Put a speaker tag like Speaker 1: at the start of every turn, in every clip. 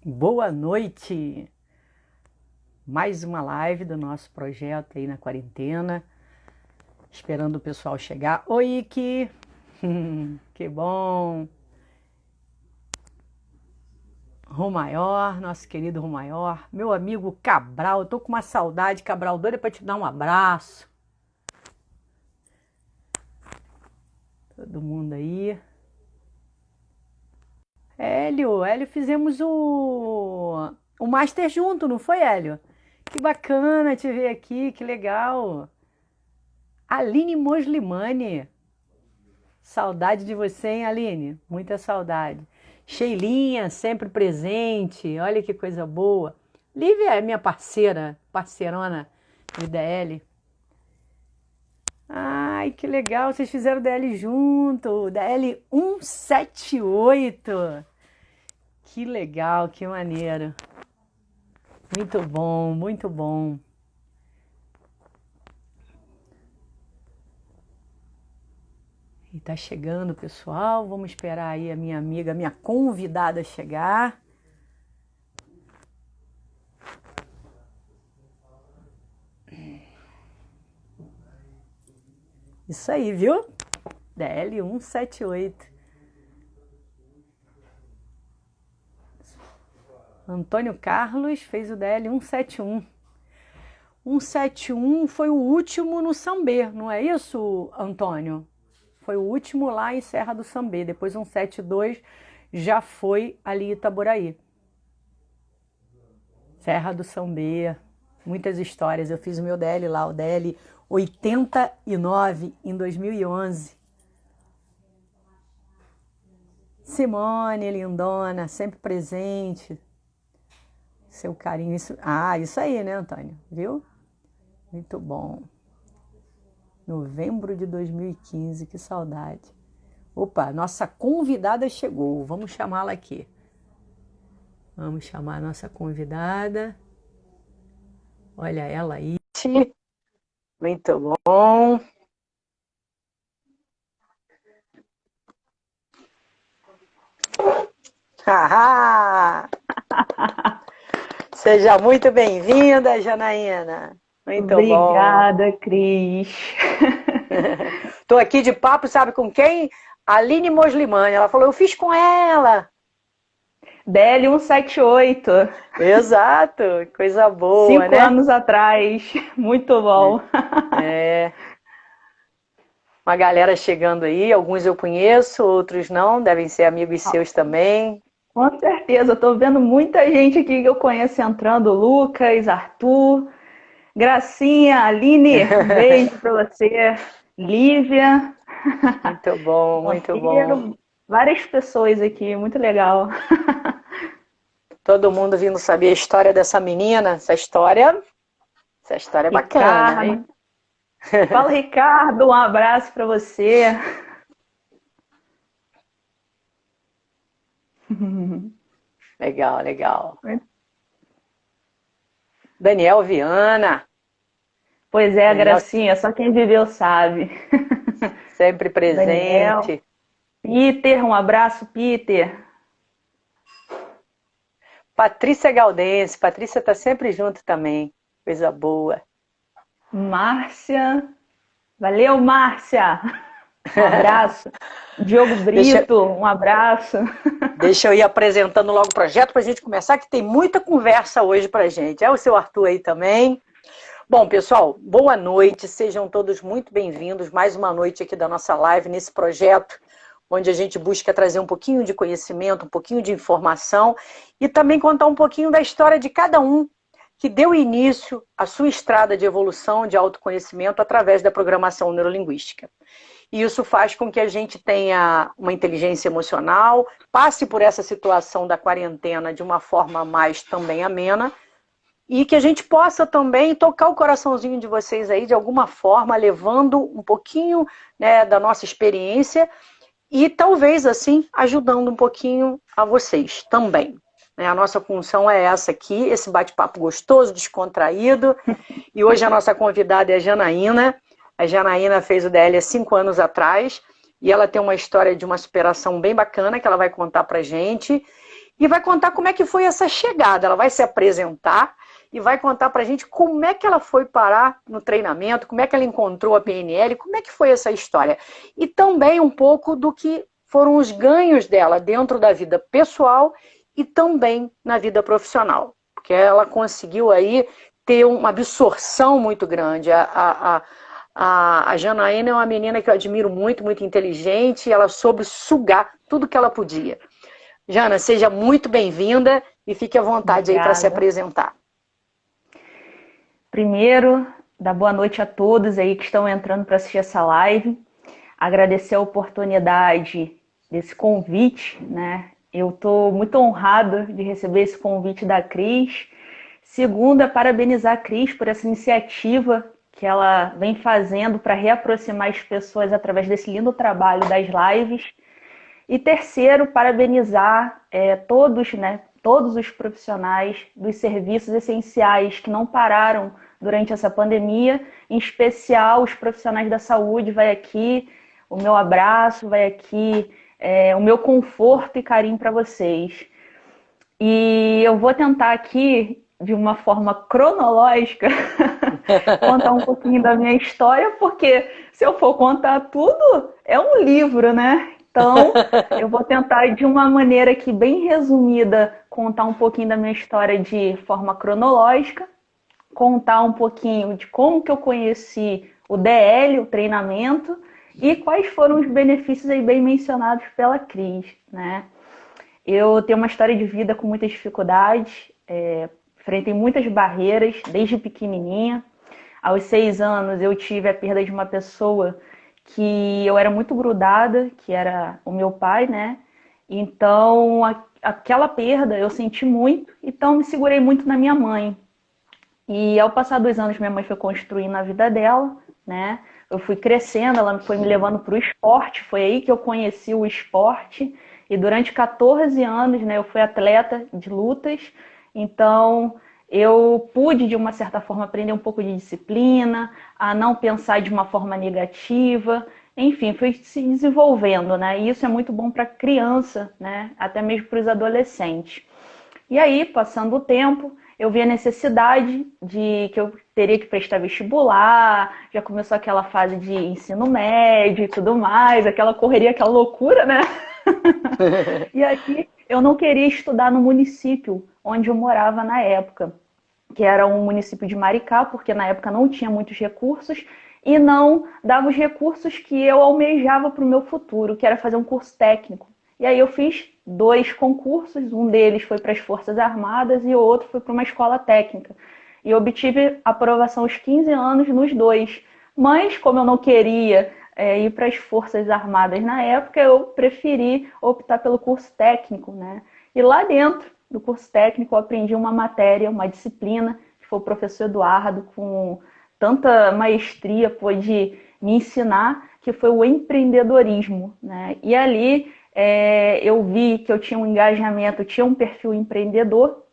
Speaker 1: Boa noite! Mais uma live do nosso projeto aí na quarentena, esperando o pessoal chegar. Oi, Iki! Que bom! Rumaior, nosso querido Rumaior, meu amigo Cabral, eu tô com uma saudade, Cabral, doida pra te dar um abraço. Todo mundo aí. Hélio, fizemos o Master junto, não foi, Hélio? Que bacana te ver aqui, que legal. Aline Moslimani. Saudade de você, hein, Aline? Muita saudade. Sheilinha, sempre presente. Olha que coisa boa. Lívia é minha parceira, parceirona de DL. Ai, que legal, vocês fizeram DL junto. DL 178. Que legal, que maneiro. Muito bom, muito bom. E tá chegando, pessoal. Vamos esperar aí a minha amiga, a minha convidada chegar. Isso aí, viu? DL 178. Antônio Carlos fez o DL 171. 171 foi o último no Sambê, não é isso, Antônio? Foi o último lá em Serra do Sambê. Depois 172 já foi ali em Itaboraí. Serra do Sambê, muitas histórias. Eu fiz o meu DL lá, o DL 89 em 2011. Simone, lindona, sempre presente. Seu carinho. Isso aí, né, Antônio? Viu? Muito bom. Novembro de 2015, que saudade. Opa, nossa convidada chegou. Vamos chamá-la aqui. Vamos chamar a nossa convidada. Olha ela aí. Muito bom. Seja muito bem-vinda, Janaína. Muito
Speaker 2: Obrigada,
Speaker 1: bom.
Speaker 2: Cris.
Speaker 1: Tô aqui de papo, sabe com quem? Aline Moslimani. Ela falou, eu fiz com ela.
Speaker 2: DL 178.
Speaker 1: Exato, coisa boa,
Speaker 2: 5
Speaker 1: né?
Speaker 2: anos atrás. Muito bom.
Speaker 1: É. Uma galera chegando aí, alguns eu conheço, outros não, devem ser amigos seus também.
Speaker 2: Com certeza, eu tô vendo muita gente aqui que eu conheço entrando. Lucas, Arthur, Gracinha, Aline, um beijo pra você. Lívia,
Speaker 1: Muito bom, muito bom.
Speaker 2: Monteiro, várias pessoas aqui, muito legal.
Speaker 1: Todo mundo vindo saber a história dessa menina, essa história é bacana, hein?
Speaker 2: Ricardo. Fala, Ricardo, um abraço pra você.
Speaker 1: Legal, legal. Daniel Viana.
Speaker 2: Pois é,
Speaker 1: Daniel
Speaker 2: Gracinha, só quem viveu sabe.
Speaker 1: sempre
Speaker 2: Daniel.
Speaker 1: presente.
Speaker 2: Peter, um abraço, Peter.
Speaker 1: Patrícia Galdense, Patrícia tá sempre junto também. Coisa boa.
Speaker 2: Márcia. Valeu, Márcia. Um abraço. Diogo Brito, um abraço.
Speaker 1: Deixa eu ir apresentando logo o projeto para a gente começar, que tem muita conversa hoje para a gente. É o seu Arthur aí também. Bom, pessoal, boa noite. Sejam todos muito bem-vindos. Mais uma noite aqui da nossa live, nesse projeto, onde a gente busca trazer um pouquinho de conhecimento, um pouquinho de informação e também contar um pouquinho da história de cada um que deu início à sua estrada de evolução, de autoconhecimento, através da programação neurolinguística. E isso faz com que a gente tenha uma inteligência emocional, passe por essa situação da quarentena de uma forma mais também amena, e que a gente possa também tocar o coraçãozinho de vocês aí, de alguma forma, levando um pouquinho, né, da nossa experiência e talvez, assim, ajudando um pouquinho a vocês também. A nossa função é essa aqui, esse bate-papo gostoso, descontraído. E hoje a nossa convidada é a Janaína. A Janaína fez o DL há 5 anos atrás e ela tem uma história de uma superação bem bacana que ela vai contar pra gente. e vai contar como é que foi essa chegada. Ela vai se apresentar e vai contar para a gente como é que ela foi parar no treinamento, como é que ela encontrou a PNL, como é que foi essa história. E também um pouco do que foram os ganhos dela dentro da vida pessoal e também na vida profissional. Porque ela conseguiu aí ter uma absorção muito grande. A Janaína é uma menina que eu admiro muito, muito inteligente, e ela soube sugar tudo que ela podia. Jana, seja muito bem-vinda e fique à vontade. Obrigada. Aí para se apresentar.
Speaker 2: Primeiro, dar boa noite a todos aí que estão entrando para assistir essa live. Agradecer a oportunidade desse convite, né? Eu estou muito honrado de receber esse convite da Cris. Segundo, é parabenizar a Cris por essa iniciativa que ela vem fazendo para reaproximar as pessoas através desse lindo trabalho das lives. E terceiro, parabenizar todos os profissionais dos serviços essenciais que não pararam durante essa pandemia, em especial os profissionais da saúde. Vai aqui o meu abraço, vai aqui o meu conforto e carinho para vocês. E eu vou tentar aqui, de uma forma cronológica, contar um pouquinho da minha história, porque se eu for contar tudo, é um livro, né? Então, eu vou tentar, de uma maneira aqui bem resumida, contar um pouquinho da minha história de forma cronológica, contar um pouquinho de como que eu conheci o DL, o treinamento, e quais foram os benefícios aí bem mencionados pela Cris, né? Eu tenho uma história de vida com muitas dificuldades, enfrentei muitas barreiras desde pequenininha. Aos 6 anos eu tive a perda de uma pessoa que eu era muito grudada, que era o meu pai, né? Então, aquela perda eu senti muito, então me segurei muito na minha mãe. E ao passar dos anos, minha mãe foi construindo a vida dela, né? Eu fui crescendo, ela foi me levando para o esporte, foi aí que eu conheci o esporte. E durante 14 anos, né, eu fui atleta de lutas, então eu pude, de uma certa forma, aprender um pouco de disciplina, a não pensar de uma forma negativa, enfim, fui se desenvolvendo, né? E isso é muito bom para criança, né? Até mesmo para os adolescentes. E aí, passando o tempo, eu vi a necessidade de que eu teria que prestar vestibular, já começou aquela fase de ensino médio e tudo mais, aquela correria, aquela loucura, né? E aí, eu não queria estudar no município onde eu morava na época, que era um município de Maricá, porque na época não tinha muitos recursos e não dava os recursos que eu almejava para o meu futuro, que era fazer um curso técnico. E aí eu fiz 2 concursos, um deles foi para as Forças Armadas e o outro foi para uma escola técnica. E eu obtive aprovação aos 15 anos nos 2. Mas, como eu não queria ir para as Forças Armadas na época, eu preferi optar pelo curso técnico, né? E lá dentro do curso técnico eu aprendi uma matéria, uma disciplina, que foi o professor Eduardo, com tanta maestria, pôde me ensinar, que foi o empreendedorismo, né? E ali eu vi que eu tinha um engajamento, tinha um perfil empreendedor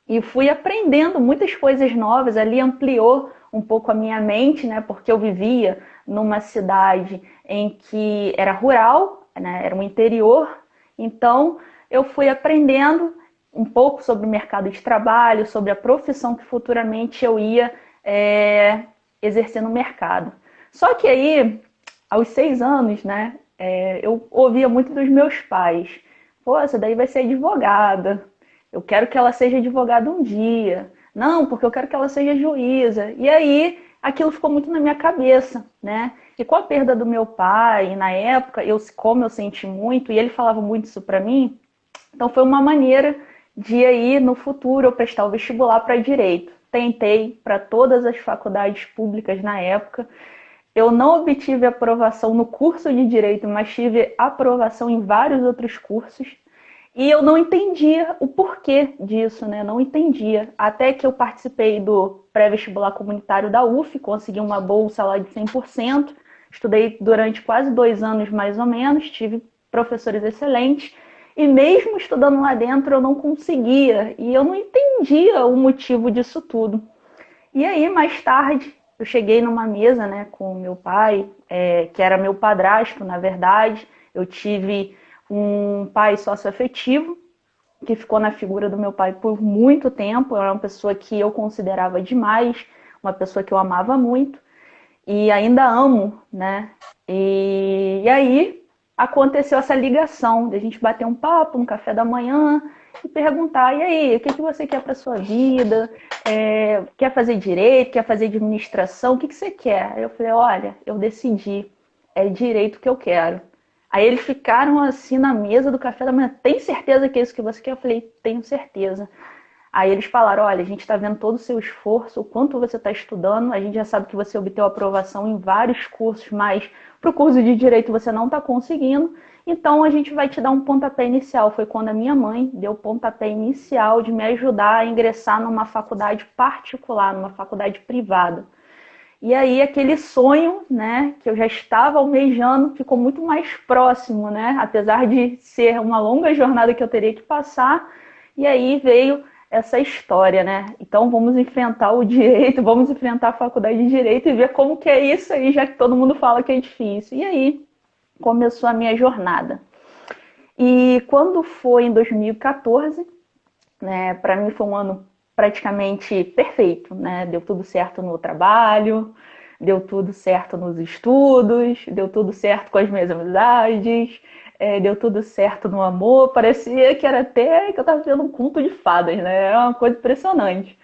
Speaker 2: e fui aprendendo muitas coisas novas. Ali ampliou um pouco a minha mente, né? Porque eu vivia numa cidade em que era rural, né? Era um interior, então eu fui aprendendo um pouco sobre o mercado de trabalho, sobre a profissão que futuramente eu ia exercer no mercado. Só que aí, aos 6 anos, né, eu ouvia muito dos meus pais: pô, essa daí vai ser advogada, eu quero que ela seja advogada um dia. Não, porque eu quero que ela seja juíza. E aí, aquilo ficou muito na minha cabeça, né? E com a perda do meu pai, na época, como eu senti muito, e ele falava muito isso pra mim, então foi uma maneira de aí, no futuro, eu prestar o vestibular para direito. Tentei para todas as faculdades públicas na época. Eu não obtive aprovação no curso de direito, mas tive aprovação em vários outros cursos. E eu não entendia o porquê disso, né? Não entendia. Até que eu participei do pré-vestibular comunitário da UF, consegui uma bolsa lá de 100%. Estudei durante quase 2 anos, mais ou menos. Tive professores excelentes. E mesmo estudando lá dentro, eu não conseguia. E eu não entendia o motivo disso tudo. E aí, mais tarde, eu cheguei numa mesa, né, com meu pai, que era meu padrasto, na verdade. Eu tive um pai socioafetivo que ficou na figura do meu pai por muito tempo. Era uma pessoa que eu considerava demais, uma pessoa que eu amava muito e ainda amo, né? E aí aconteceu essa ligação de a gente bater um papo, um café da manhã e perguntar, e aí, o que você quer para sua vida? Quer fazer direito? Quer fazer administração? O que você quer? Aí eu falei, olha, eu decidi, é direito que eu quero. Aí eles ficaram assim na mesa do café da manhã, tem certeza que é isso que você quer? Eu falei, tenho certeza. Aí eles falaram, olha, a gente está vendo todo o seu esforço, o quanto você está estudando, a gente já sabe que você obteve aprovação em vários cursos, mas para o curso de Direito você não está conseguindo, então a gente vai te dar um pontapé inicial. Foi quando a minha mãe deu o pontapé inicial de me ajudar a ingressar numa faculdade particular, numa faculdade privada. E aí aquele sonho, né, que eu já estava almejando, ficou muito mais próximo, né, apesar de ser uma longa jornada que eu teria que passar, e aí veio essa história, né? Então vamos enfrentar o direito, vamos enfrentar a faculdade de direito e ver como que é isso aí, já que todo mundo fala que é difícil. E aí começou a minha jornada. E quando foi em 2014, né, para mim foi um ano praticamente perfeito, né? Deu tudo certo no trabalho, deu tudo certo nos estudos, deu tudo certo com as minhas amizades, deu tudo certo no amor. Parecia que era até que eu estava vendo um conto de fadas, né? É uma coisa impressionante.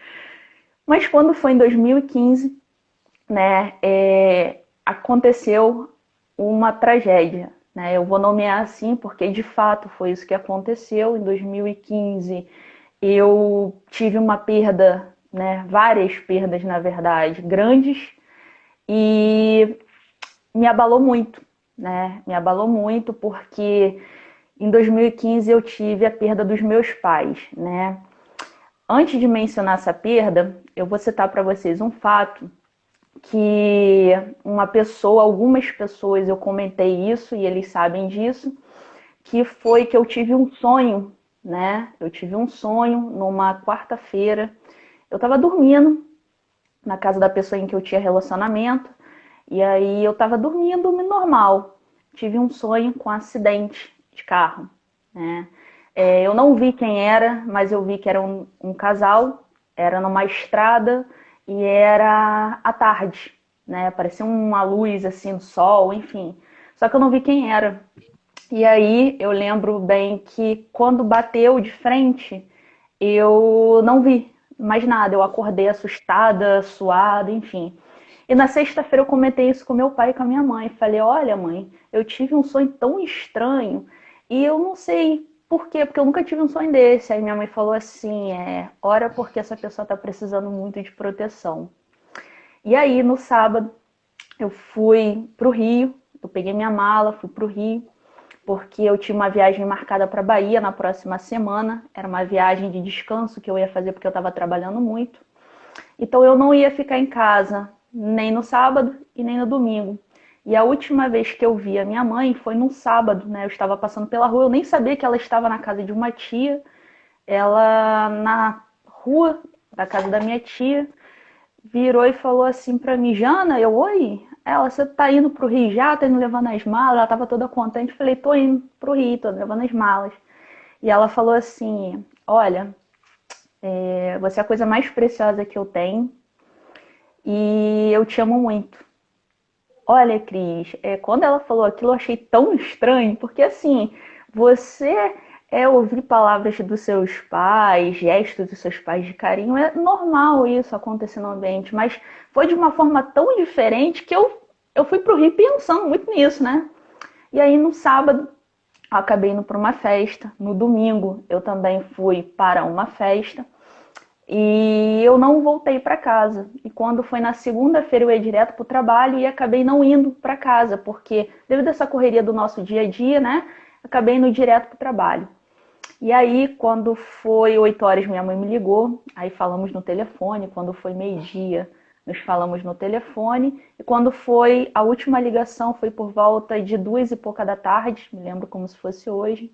Speaker 2: Mas quando foi em 2015, né, aconteceu uma tragédia, né? Eu vou nomear assim porque de fato foi isso que aconteceu. Em 2015 eu tive uma perda, né, várias perdas na verdade, grandes, e me abalou muito, né? Me abalou muito porque em 2015 eu tive a perda dos meus pais, né? Antes de mencionar essa perda, eu vou citar para vocês um fato que algumas pessoas eu comentei isso e eles sabem disso, que foi que eu tive um sonho, né? Eu tive um sonho numa quarta-feira. Eu estava dormindo na casa da pessoa em que eu tinha relacionamento. E aí eu estava dormindo normal. Tive um sonho com um acidente de carro, né? Eu não vi quem era, mas eu vi que era um casal. Era numa estrada e era à tarde, né? Parecia uma luz assim do sol, enfim. Só que eu não vi quem era. E aí eu lembro bem que quando bateu de frente, eu não vi mais nada. Eu acordei assustada, suada, enfim. E na sexta-feira eu comentei isso com meu pai e com a minha mãe. Falei, olha mãe, eu tive um sonho tão estranho e eu não sei por quê, porque eu nunca tive um sonho desse. Aí minha mãe falou assim, ora porque essa pessoa está precisando muito de proteção. E aí no sábado eu fui pro Rio, eu peguei minha mala, fui pro Rio, porque eu tinha uma viagem marcada para Bahia na próxima semana. Era uma viagem de descanso que eu ia fazer porque eu estava trabalhando muito. Então eu não ia ficar em casa nem no sábado e nem no domingo. E a última vez que eu vi a minha mãe foi num sábado, né? Eu estava passando pela rua, eu nem sabia que ela estava na casa de uma tia. Ela, na rua da casa da minha tia, virou e falou assim pra mim, Jana, oi? Ela, você tá indo pro Rio já? Tá indo levando as malas? Ela tava toda contente. Falei, tô indo pro Rio, tô levando as malas. E ela falou assim, olha, você é a coisa mais preciosa que eu tenho e eu te amo muito. Olha, Cris, quando ela falou aquilo eu achei tão estranho, porque assim, você ouvir palavras dos seus pais, gestos dos seus pais de carinho, é normal isso acontecer no ambiente, mas foi de uma forma tão diferente que eu fui pro Rio pensando muito nisso, né? E aí no sábado eu acabei indo para uma festa, no domingo eu também fui para uma festa, e eu não voltei para casa. E quando foi na segunda-feira eu ia direto para o trabalho e acabei não indo para casa, porque devido a essa correria do nosso dia a dia, né, acabei indo direto para o trabalho. E aí, quando foi 8 horas, minha mãe me ligou, aí falamos no telefone. Quando foi meio-dia, nos falamos no telefone. E quando foi a última ligação, foi por volta de 2 e pouca da tarde, me lembro como se fosse hoje.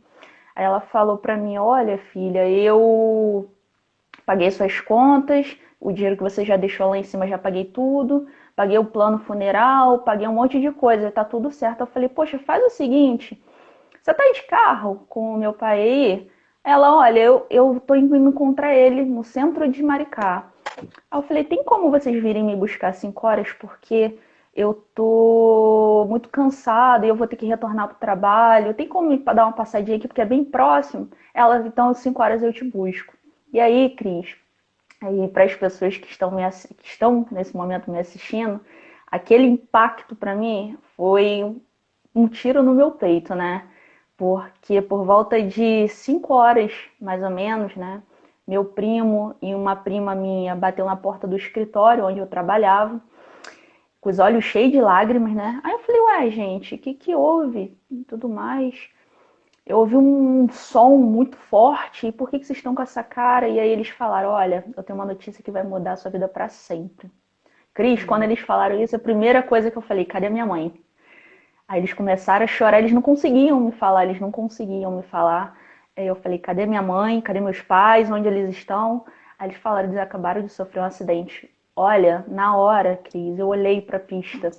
Speaker 2: Aí ela falou para mim, olha filha, eu paguei suas contas, o dinheiro que você já deixou lá em cima já paguei tudo, paguei o plano funeral, paguei um monte de coisa, tá tudo certo. Eu falei, poxa, faz o seguinte, você tá de carro com o meu pai aí? Ela, olha, eu tô indo encontrar ele no centro de Maricá. Aí eu falei, tem como vocês virem me buscar às 5 horas? Porque eu tô muito cansada e eu vou ter que retornar pro trabalho. Tem como me dar uma passadinha aqui, porque é bem próximo? Ela, então às 5 horas eu te busco. E aí, Cris, aí para as pessoas que que estão nesse momento me assistindo, aquele impacto para mim foi um tiro no meu peito, né? Porque por volta de 5 horas, mais ou menos, né? Meu primo e uma prima minha bateu na porta do escritório onde eu trabalhava, com os olhos cheios de lágrimas, né? Aí eu falei, ué, gente, o que houve? E tudo mais. Eu ouvi um som muito forte, e por que vocês estão com essa cara? E aí eles falaram, olha, eu tenho uma notícia que vai mudar a sua vida para sempre. Cris, quando eles falaram isso, a primeira coisa que eu falei, cadê minha mãe? Aí eles começaram a chorar, eles não conseguiam me falar, eles não conseguiam me falar. Aí eu falei, cadê minha mãe? Cadê meus pais? Onde eles estão? Aí eles falaram, eles acabaram de sofrer um acidente. Olha, na hora, Cris, eu olhei para a pista.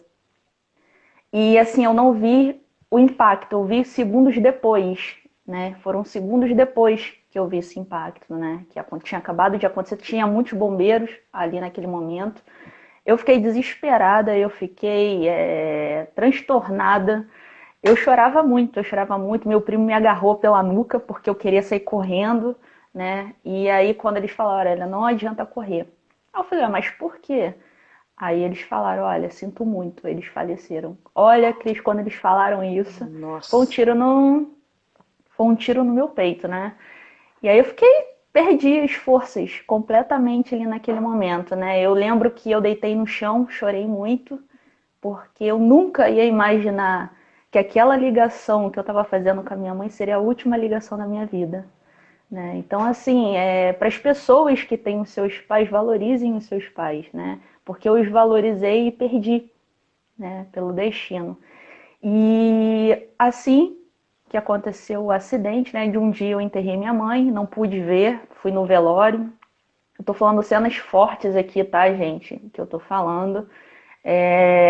Speaker 2: E assim, eu não vi o impacto, eu vi segundos depois, né? Foram segundos depois que eu vi esse impacto, né? Que tinha acabado de acontecer, tinha muitos bombeiros ali naquele momento. Eu fiquei desesperada, eu fiquei transtornada. Eu chorava muito, eu chorava muito. Meu primo me agarrou pela nuca porque eu queria sair correndo, né? E aí quando eles falaram, olha, não adianta correr. Aí eu falei, mas por quê? Aí eles falaram, olha, sinto muito, eles faleceram. Olha, Cris, quando eles falaram isso, foi um
Speaker 1: Nossa.
Speaker 2: tiro no, foi um tiro no meu peito, né? E aí eu perdi as forças completamente ali naquele momento, né? Eu lembro que eu deitei no chão, chorei muito, porque eu nunca ia imaginar que aquela ligação que eu estava fazendo com a minha mãe seria a última ligação da minha vida, né? Então, assim, para as pessoas que têm os seus pais, valorizem os seus pais, né? Porque eu os valorizei e perdi, né? Pelo destino. E assim que aconteceu o acidente, né? De um dia eu enterrei minha mãe, não pude ver, fui no velório. Eu tô falando cenas fortes aqui, tá, gente? Que eu tô falando.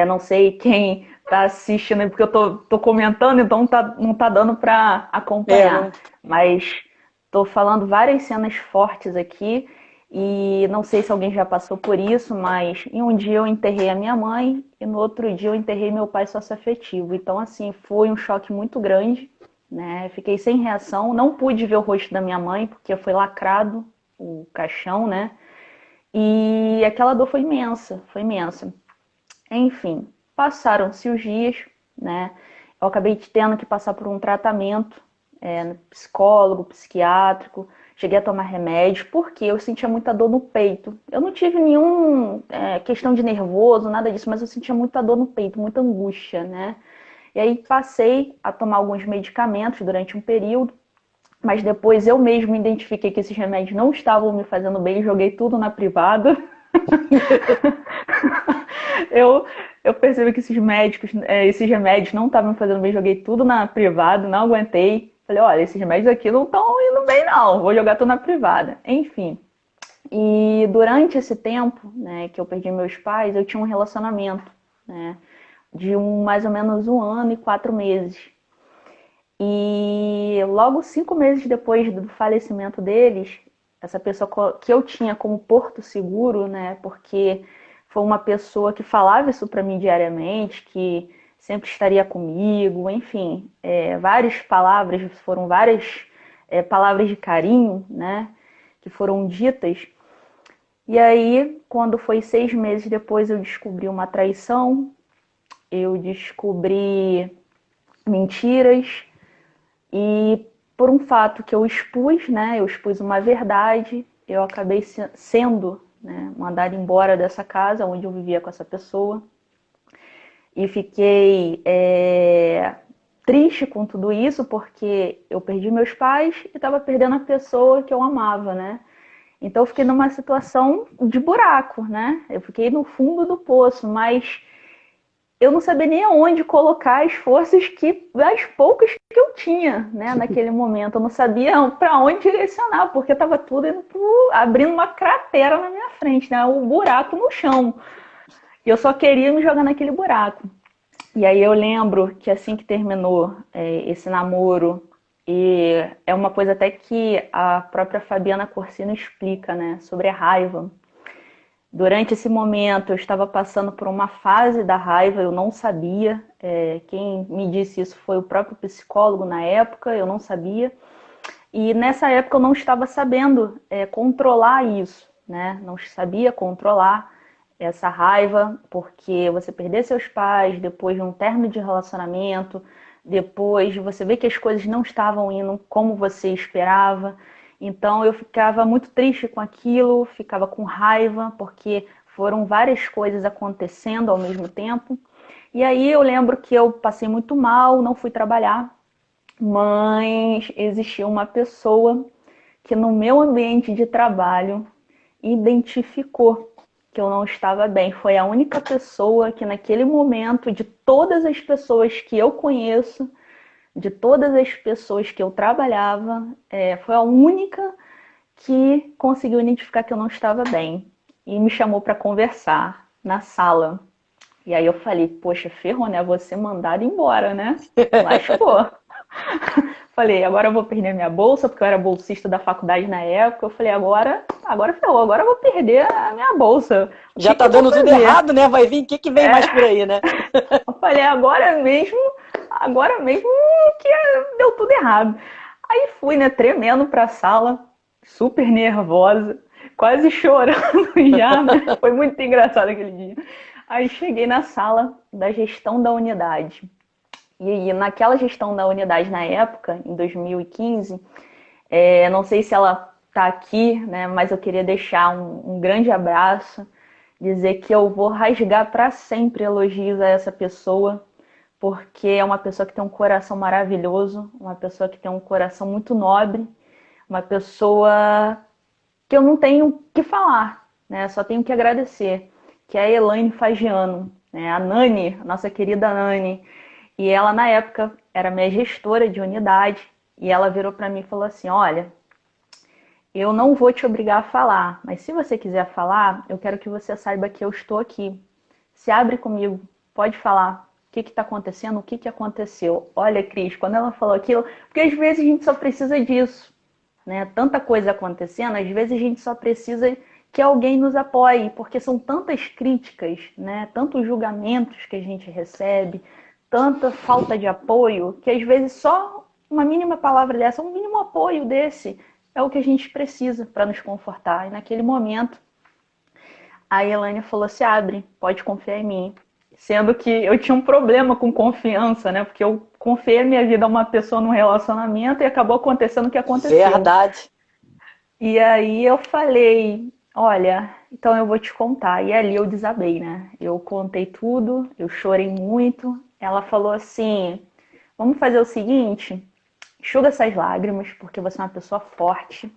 Speaker 2: Não sei quem tá assistindo, porque eu tô comentando, então não tá dando pra acompanhar.
Speaker 1: Não.
Speaker 2: Mas tô falando várias cenas fortes aqui. E não sei se alguém já passou por isso, mas em um dia eu enterrei a minha mãe e no outro dia eu enterrei meu pai sócio-afetivo. Então, assim, foi um choque muito grande, né? Fiquei sem reação, não pude ver o rosto da minha mãe, porque foi lacrado o caixão, né? E aquela dor foi imensa, foi imensa. Enfim, passaram-se os dias, né? Eu acabei tendo que passar por um tratamento, psicólogo, psiquiátrico. Cheguei a tomar remédio, porque eu sentia muita dor no peito. Eu não tive nenhum questão de nervoso, nada disso, mas eu sentia muita dor no peito, muita angústia, né? E aí passei a tomar alguns medicamentos durante um período, mas depois eu mesmo identifiquei que esses remédios não estavam me fazendo bem, joguei tudo na privada. eu, eu percebi que esses remédios não estavam me fazendo bem, joguei tudo na privada, não aguentei. Falei, olha, esses remédios aqui não estão indo bem não, vou jogar tudo na privada. Enfim, e durante esse tempo, né, que eu perdi meus pais, eu tinha um relacionamento, né, de mais ou menos 1 ano e 4 meses. E logo 5 meses depois do falecimento deles, essa pessoa que eu tinha como porto seguro, né, porque foi uma pessoa que falava isso para mim diariamente, que sempre estaria comigo, enfim, várias palavras de carinho, né, que foram ditas. E aí, quando foi 6 meses depois, eu descobri uma traição, eu descobri mentiras, e por um fato que eu expus, né, eu expus uma verdade, eu acabei sendo, né, mandada embora dessa casa onde eu vivia com essa pessoa. E fiquei triste com tudo isso, porque eu perdi meus pais e estava perdendo a pessoa que eu amava, né? Então eu fiquei numa situação de buraco, né? Eu fiquei no fundo do poço, mas eu não sabia nem aonde colocar as forças as poucas que eu tinha, né, naquele momento. Eu não sabia para onde direcionar, porque estava tudo abrindo uma cratera na minha frente, né? Um buraco no chão. E eu só queria me jogar naquele buraco. E aí eu lembro que assim que terminou esse namoro, E é uma coisa até que a própria Fabiana Corsino explica, né, sobre a raiva. Durante esse momento, eu estava passando por uma fase da raiva, eu não sabia. Quem me disse isso foi o próprio psicólogo na época, eu não sabia. E nessa época eu não estava sabendo controlar isso, né? Não sabia controlar essa raiva, porque você perder seus pais depois de um término de relacionamento, depois você vê que as coisas não estavam indo como você esperava. Então eu ficava muito triste com aquilo, ficava com raiva, porque foram várias coisas acontecendo ao mesmo tempo. E aí eu lembro que eu passei muito mal, não fui trabalhar, mas existia uma pessoa que no meu ambiente de trabalho identificou que eu não estava bem. Foi a única pessoa que naquele momento, de todas as pessoas que eu conheço, de todas as pessoas que eu trabalhava, foi a única que conseguiu identificar que eu não estava bem e me chamou para conversar na sala. E aí eu falei, poxa, ferrou, né? Vou ser mandada embora, né? Lascou. Falei, agora eu vou perder minha bolsa, porque eu era bolsista da faculdade na época. Eu falei, agora ferrou, agora eu vou perder a minha bolsa.
Speaker 1: Já tá dando tudo errado, né? Vai vir, o que vem mais por aí, né?
Speaker 2: Eu falei, agora mesmo que deu tudo errado. Aí fui, né, tremendo pra sala, super nervosa, quase chorando já, né? Foi muito engraçado aquele dia. Aí cheguei na sala da gestão da unidade. E naquela gestão da unidade na época, em 2015, não sei se ela está aqui, né, mas eu queria deixar um grande abraço, dizer que eu vou rasgar para sempre elogios a essa pessoa, porque é uma pessoa que tem um coração maravilhoso, uma pessoa que tem um coração muito nobre, uma pessoa que eu não tenho o que falar, né, só tenho que agradecer, que é a Elaine Fagiano, né, a Nani, a nossa querida Nani. E ela, na época, era minha gestora de unidade. E ela virou para mim e falou assim, olha, eu não vou te obrigar a falar, mas se você quiser falar, eu quero que você saiba que eu estou aqui. Se abre comigo, pode falar o que está acontecendo, o que aconteceu. Olha, Cris, quando ela falou aquilo, porque às vezes a gente só precisa disso, né? Tanta coisa acontecendo, às vezes a gente só precisa que alguém nos apoie, porque são tantas críticas, né? Tantos julgamentos que a gente recebe, tanta falta de apoio, que às vezes só uma mínima palavra dessa, um mínimo apoio desse, é o que a gente precisa para nos confortar. E naquele momento, a Elaine falou, se abre, pode confiar em mim. Sendo que eu tinha um problema com confiança, né? Porque eu confiei a minha vida a uma pessoa num relacionamento e acabou acontecendo o que aconteceu.
Speaker 1: Verdade.
Speaker 2: E aí eu falei, olha, então eu vou te contar. E ali eu desabei, né? Eu contei tudo, eu chorei muito. Ela falou assim, vamos fazer o seguinte, enxuga essas lágrimas, porque você é uma pessoa forte.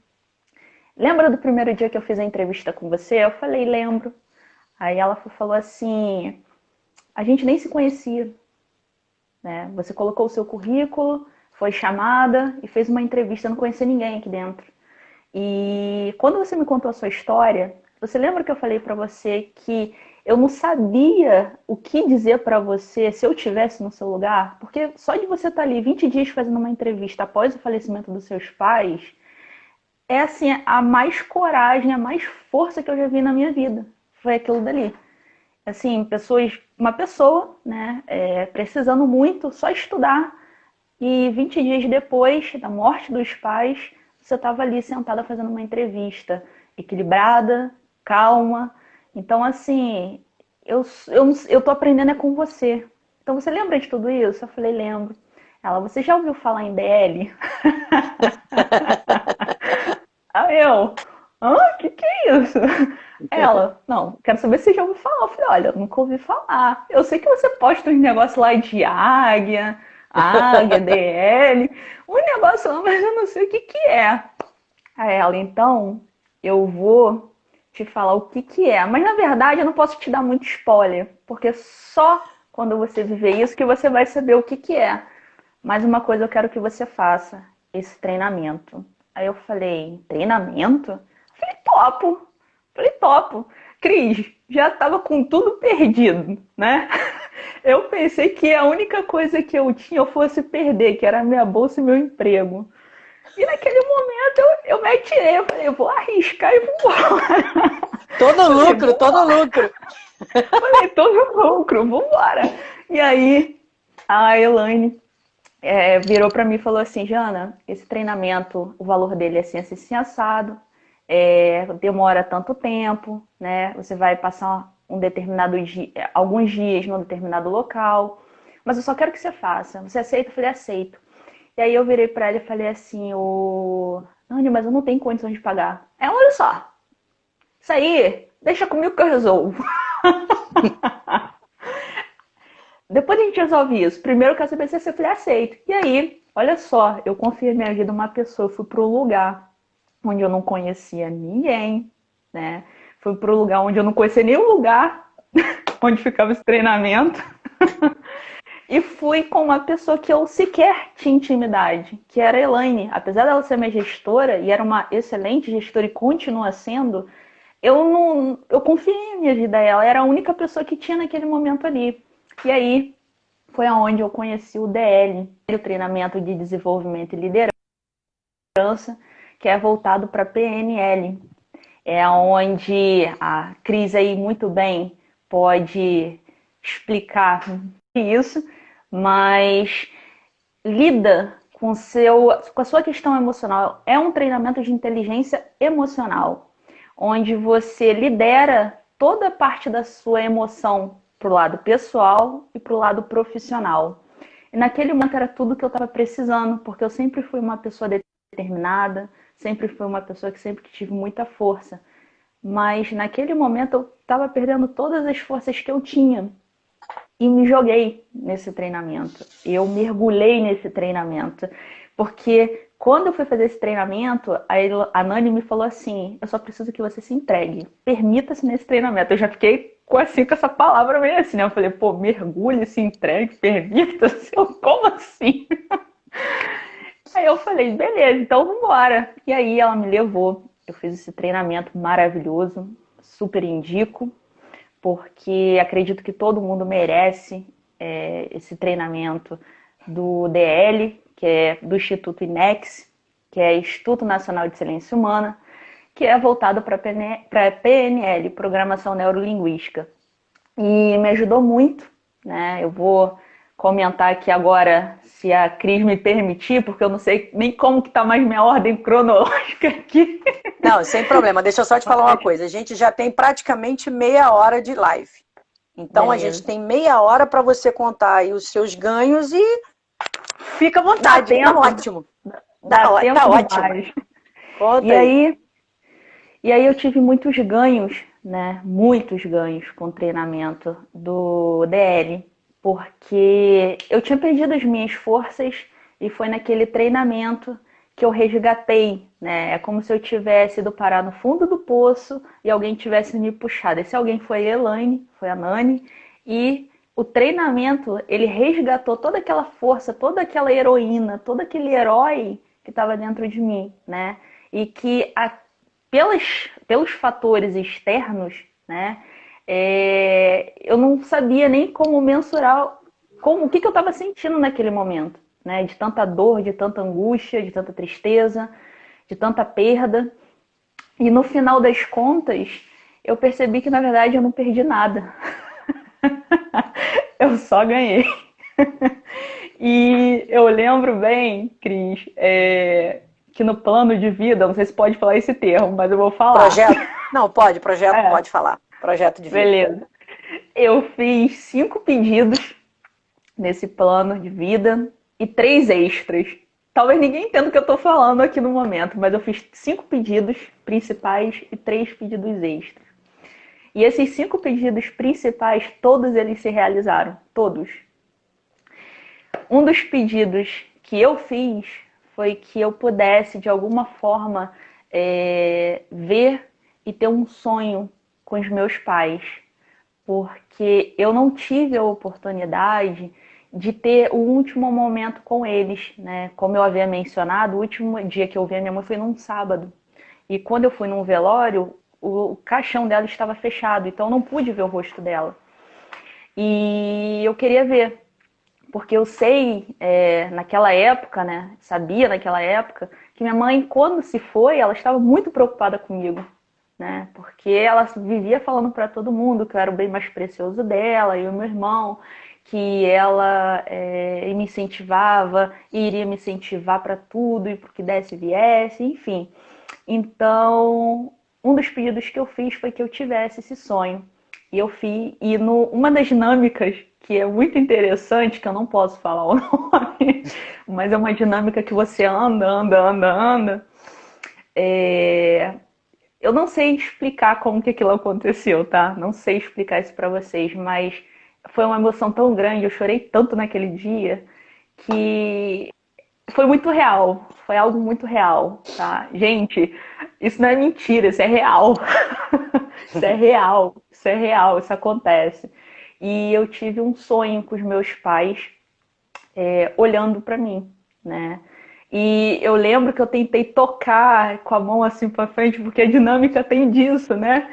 Speaker 2: Lembra do primeiro dia que eu fiz a entrevista com você? Eu falei, lembro. Aí ela falou assim, a gente nem se conhecia, né? Você colocou o seu currículo, foi chamada e fez uma entrevista, eu não conhecia ninguém aqui dentro. E quando você me contou a sua história, você lembra que eu falei pra você que eu não sabia o que dizer pra você se eu tivesse no seu lugar? Porque só de você estar ali 20 dias fazendo uma entrevista após o falecimento dos seus pais, é assim, a mais coragem, a mais força que eu já vi na minha vida. Foi aquilo dali. Assim, uma pessoa, né, precisando muito, só estudar. E 20 dias depois da morte dos pais, você estava ali sentada fazendo uma entrevista, equilibrada, calma. Então, assim, eu tô aprendendo com você. Então, você lembra de tudo isso? Eu falei, lembro. Ela, você já ouviu falar em DL? Aí eu, que é isso? Ela, não, quero saber se você já ouviu falar. Eu falei, olha, eu nunca ouvi falar. Eu sei que você posta uns negócios lá de águia, DL, um negócio lá, mas eu não sei o que é. Aí ela, então, eu vou te falar o que é. Mas na verdade eu não posso te dar muito spoiler, porque só quando você viver isso que você vai saber o que é. Mas uma coisa eu quero que você faça, esse treinamento. Aí eu falei, treinamento? Falei, topo. Cris, já tava com tudo perdido, né? Eu pensei que a única coisa que eu tinha eu fosse perder, que era a minha bolsa e meu emprego. E naquele momento eu me atirei, eu falei, eu vou arriscar e vou embora.
Speaker 1: Todo lucro, todo lucro.
Speaker 2: Falei, tô no lucro, vambora. E aí a Elaine virou para mim e falou assim, Jana, esse treinamento, o valor dele é assim assado, demora tanto tempo, né? Você vai passar um determinado dia, alguns dias num determinado local, mas eu só quero que você faça. Você aceita? Eu falei, aceito. E aí eu virei para ela e falei assim, Nani, mas eu não tenho condições de pagar. Olha só, isso aí, deixa comigo que eu resolvo. Depois a gente resolve isso. Primeiro eu quero saber se você falei, aceito. E aí, olha só, eu confiei minha vida numa pessoa, eu fui para um lugar onde eu não conhecia ninguém, né? Fui para um lugar onde eu não conhecia nenhum lugar onde ficava esse treinamento. E fui com uma pessoa que eu sequer tinha intimidade, que era a Elaine. Apesar dela ser minha gestora, e era uma excelente gestora e continua sendo, eu confiei a minha vida a ela. Era a única pessoa que tinha naquele momento ali. E aí foi aonde eu conheci o DL, o treinamento de desenvolvimento e liderança, que é voltado para PNL. É onde a Cris aí muito bem pode explicar isso, mas lida com a sua questão emocional. É um treinamento de inteligência emocional, onde você lidera toda a parte da sua emoção para o lado pessoal e para o lado profissional. E naquele momento era tudo que eu estava precisando, porque eu sempre fui uma pessoa determinada, sempre fui uma pessoa que sempre tive muita força. Mas naquele momento eu estava perdendo todas as forças que eu tinha. E me joguei nesse treinamento. Eu mergulhei nesse treinamento. Porque quando eu fui fazer esse treinamento, a Nani me falou assim, eu só preciso que você se entregue. Permita-se nesse treinamento. Eu já fiquei com essa palavra meio assim, né? Eu falei, pô, mergulhe, se entregue, permita-se. Como assim? Aí eu falei, beleza, então vambora. E aí ela me levou. Eu fiz esse treinamento maravilhoso, super indico, porque acredito que todo mundo merece esse treinamento do DL, que é do Instituto INEX, que é Instituto Nacional de Excelência Humana, que é voltado para PNL, Programação Neurolinguística. E me ajudou muito, né? Eu vou comentar aqui agora, se a Cris me permitir, porque eu não sei nem como que tá mais minha ordem cronológica aqui.
Speaker 1: Não, sem problema. Deixa eu só te falar uma coisa. A gente já tem praticamente meia hora de live. Então, beleza. A gente tem meia hora para você contar aí os seus ganhos e fica à vontade. Tá ótimo.
Speaker 2: Tá ótimo. Conta e aí eu tive muitos ganhos, né? Muitos ganhos com o treinamento do DL, porque eu tinha perdido as minhas forças e foi naquele treinamento que eu resgatei, né? É como se eu tivesse ido parar no fundo do poço e alguém tivesse me puxado. Esse alguém foi a Elaine, foi a Nani, e o treinamento, ele resgatou toda aquela força, toda aquela heroína, todo aquele herói que estava dentro de mim, né? E que pelos fatores externos, né? Eu não sabia nem como mensurar o que eu estava sentindo naquele momento, né? De tanta dor, de tanta angústia, de tanta tristeza, de tanta perda. E no final das contas, eu percebi que na verdade eu não perdi nada. Eu só ganhei. E eu lembro bem, Cris, que no plano de vida, não sei se pode falar esse termo, mas eu vou falar.
Speaker 1: Projeto? Não, pode, projeto pode falar. Projeto de vida.
Speaker 2: Beleza. Eu fiz 5 pedidos nesse plano de vida e 3 extras. Talvez ninguém entenda o que eu estou falando aqui no momento, mas eu fiz 5 pedidos principais e 3 pedidos extras. E esses 5 pedidos principais, todos eles se realizaram. Todos. Um dos pedidos que eu fiz foi que eu pudesse, de alguma forma, ver e ter um sonho com os meus pais. Porque eu não tive a oportunidade de ter o último momento com eles, né? Como eu havia mencionado, o último dia que eu vi a minha mãe foi num sábado. E quando eu fui num velório, o caixão dela estava fechado, então eu não pude ver o rosto dela. E eu queria ver, porque eu sei, naquela época, né, sabia naquela época, que minha mãe, quando se foi, ela estava muito preocupada comigo, né, porque ela vivia falando para todo mundo que eu era o bem mais precioso dela e o meu irmão, que ela me incentivava e iria me incentivar para tudo e para o que desse e viesse, enfim. Então, um dos pedidos que eu fiz foi que eu tivesse esse sonho. E eu fiz, e uma das dinâmicas que é muito interessante, que eu não posso falar o nome, mas é uma dinâmica que você anda. É... Eu não sei explicar como que aquilo aconteceu, tá? Não sei explicar isso pra vocês, mas foi uma emoção tão grande, eu chorei tanto naquele dia, que foi muito real, foi algo muito real, tá? Gente, isso não é mentira, isso é real. Isso é real, isso é real, isso acontece. E eu tive um sonho com os meus pais olhando para mim, né? E eu lembro que eu tentei tocar com a mão assim para frente, porque a dinâmica tem disso, né?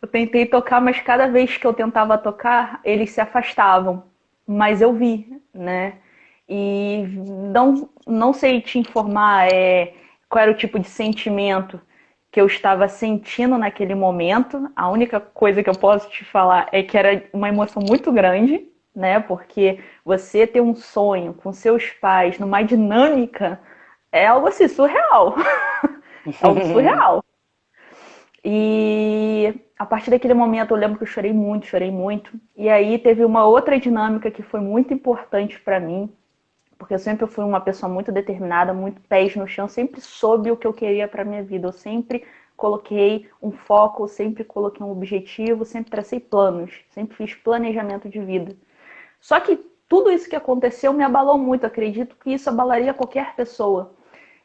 Speaker 2: Eu tentei tocar, mas cada vez que eu tentava tocar, eles se afastavam. Mas eu vi, né? E não sei te informar qual era o tipo de sentimento que eu estava sentindo naquele momento. A única coisa que eu posso te falar é que era uma emoção muito grande, né? Porque você ter um sonho com seus pais numa dinâmica é algo assim surreal. É algo surreal. E a partir daquele momento eu lembro que eu chorei muito, chorei muito. E aí teve uma outra dinâmica que foi muito importante para mim, porque eu sempre fui uma pessoa muito determinada, muito pés no chão, sempre soube o que eu queria para minha vida. Eu sempre coloquei um foco, sempre coloquei um objetivo, sempre tracei planos, sempre fiz planejamento de vida. Só que tudo isso que aconteceu me abalou muito. Eu acredito que isso abalaria qualquer pessoa.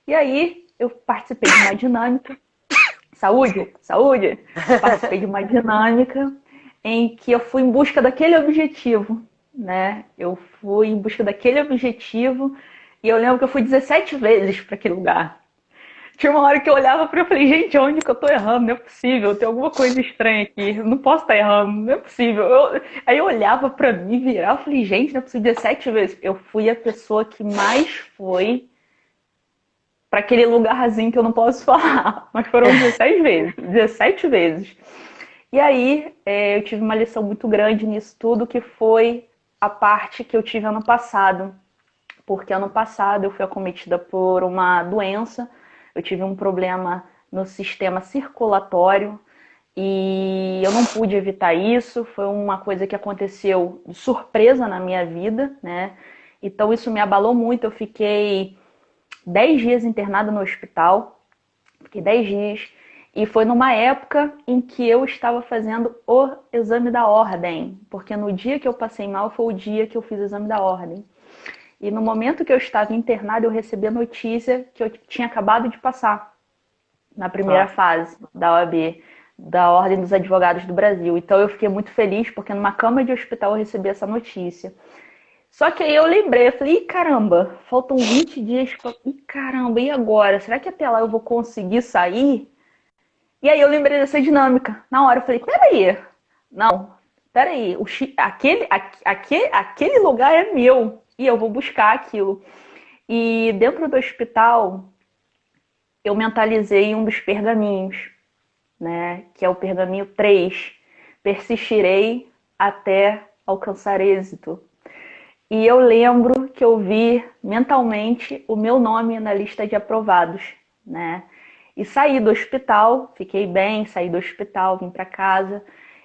Speaker 2: E aí eu participei de uma dinâmica. Saúde, saúde! Participei de uma dinâmica em que eu fui em busca daquele objetivo, né? Eu fui em busca daquele objetivo e eu lembro que eu fui 17 vezes para aquele lugar. Tinha uma hora que eu olhava para ele e falei, gente, onde que eu tô errando? Não é possível, tem alguma coisa estranha aqui, eu não posso estar errando, não é possível. Aí eu olhava para mim, virava e falei, gente, não é possível, 17 vezes. Eu fui a pessoa que mais foi para aquele lugarzinho que eu não posso falar, mas foram 16 vezes, 17 vezes. E aí eu tive uma lição muito grande nisso tudo, que foi a parte que eu tive ano passado. Porque ano passado eu fui acometida por uma doença, eu tive um problema no sistema circulatório e eu não pude evitar isso, foi uma coisa que aconteceu de surpresa na minha vida, né? Então isso me abalou muito, eu fiquei 10 dias internada no hospital, fiquei 10 dias, e foi numa época em que eu estava fazendo o exame da ordem, porque no dia que eu passei mal foi o dia que eu fiz o exame da ordem. E no momento que eu estava internada, eu recebi a notícia que eu tinha acabado de passar na primeira fase da OAB, da Ordem dos Advogados do Brasil. Então eu fiquei muito feliz, porque numa cama de hospital eu recebi essa notícia. Só que aí eu lembrei, eu falei, ih, caramba, faltam 20 dias. Ih, caramba, e agora? Será que até lá eu vou conseguir sair? E aí eu lembrei dessa dinâmica. Na hora eu falei, peraí, não, peraí, aquele lugar é meu e eu vou buscar aquilo. E dentro do hospital eu mentalizei um dos pergaminhos, né? Que é o pergaminho 3. Persistirei até alcançar êxito. E eu lembro que eu vi mentalmente o meu nome na lista de aprovados, né? E saí do hospital, fiquei bem, saí do hospital, vim para casa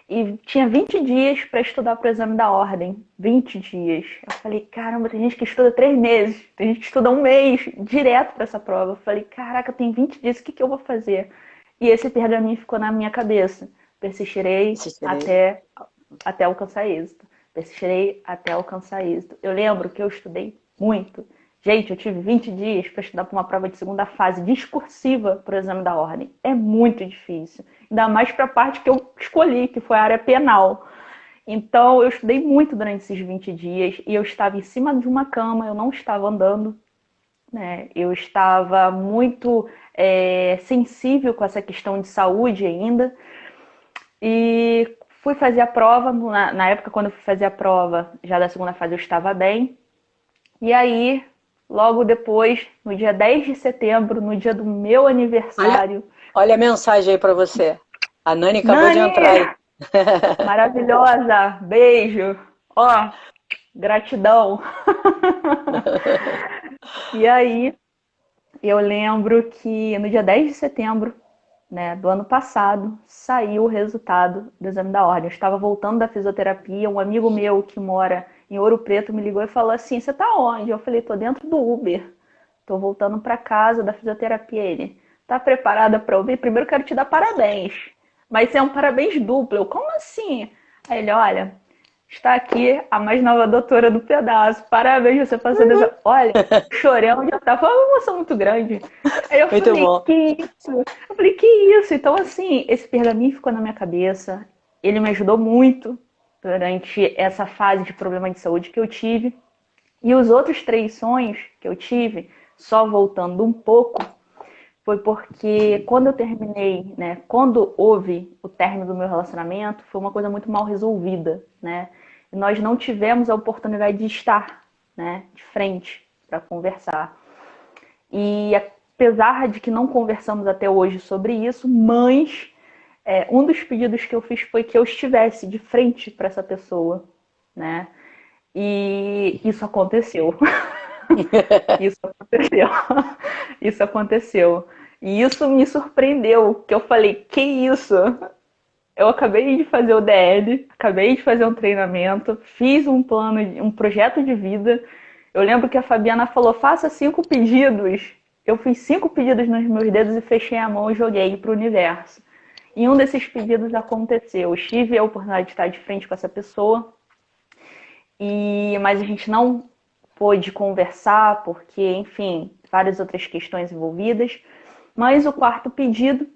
Speaker 2: e tinha 20 dias para estudar para o exame da ordem. 20 dias. Eu falei, caramba, tem gente que estuda 3 meses, tem gente que estuda 1 mês direto para essa prova. Eu falei, caraca, tem 20 dias, o que eu vou fazer? E esse pergaminho ficou na minha cabeça. Persistirei até alcançar êxito. Persistirei até alcançar êxito. Eu lembro que eu estudei muito. Gente, eu tive 20 dias para estudar para uma prova de segunda fase discursiva para o exame da ordem. É muito difícil. Ainda mais para a parte que eu escolhi, que foi a área penal. Então, eu estudei muito durante esses 20 dias e eu estava em cima de uma cama, eu não estava andando, né? Eu estava muito sensível com essa questão de saúde ainda. E fui fazer a prova, na época quando eu fui fazer a prova, já da segunda fase eu estava bem. E aí, logo depois, no dia 10 de setembro, no dia do meu aniversário...
Speaker 1: Olha a mensagem aí para você. A Nani acabou de
Speaker 2: Nani,
Speaker 1: entrar aí.
Speaker 2: maravilhosa, beijo. Ó, gratidão. E aí, eu lembro que no dia 10 de setembro, né, do ano passado, saiu o resultado do exame da ordem. Eu estava voltando da fisioterapia, um amigo meu que mora em Ouro Preto me ligou e falou assim, você tá onde? Eu falei, tô dentro do Uber, tô voltando para casa da fisioterapia. Ele, tá preparada para ouvir? Primeiro quero te dar parabéns, mas é um parabéns duplo. Eu, como assim? Aí ele, olha, está aqui a mais nova doutora do pedaço, parabéns, você fazendo exame. Olha, chorão, já tava uma emoção muito grande. Aí eu
Speaker 1: Muito
Speaker 2: falei,
Speaker 1: bom.
Speaker 2: que isso? Eu falei, que isso? Então, assim, esse pergaminho ficou na minha cabeça. Ele me ajudou muito durante essa fase de problema de saúde que eu tive. E os outros 3 sonhos que eu tive, só voltando um pouco, foi porque quando eu terminei, né? Quando houve o término do meu relacionamento, foi uma coisa muito mal resolvida, né? E nós não tivemos a oportunidade de estar, né, de frente para conversar. E apesar de que não conversamos até hoje sobre isso, mas um dos pedidos que eu fiz foi que eu estivesse de frente para essa pessoa, né? E isso aconteceu. Isso aconteceu. Isso aconteceu. E isso me surpreendeu, que eu falei, que isso? Eu acabei de fazer o DL, acabei de fazer um treinamento, fiz um plano, um projeto de vida. Eu lembro que a Fabiana falou, faça 5 pedidos. Eu fiz 5 pedidos nos meus dedos e fechei a mão e joguei para o universo. E um desses pedidos aconteceu. Eu tive a oportunidade de estar de frente com essa pessoa, mas a gente não pôde conversar, porque, enfim, várias outras questões envolvidas. Mas o 4º pedido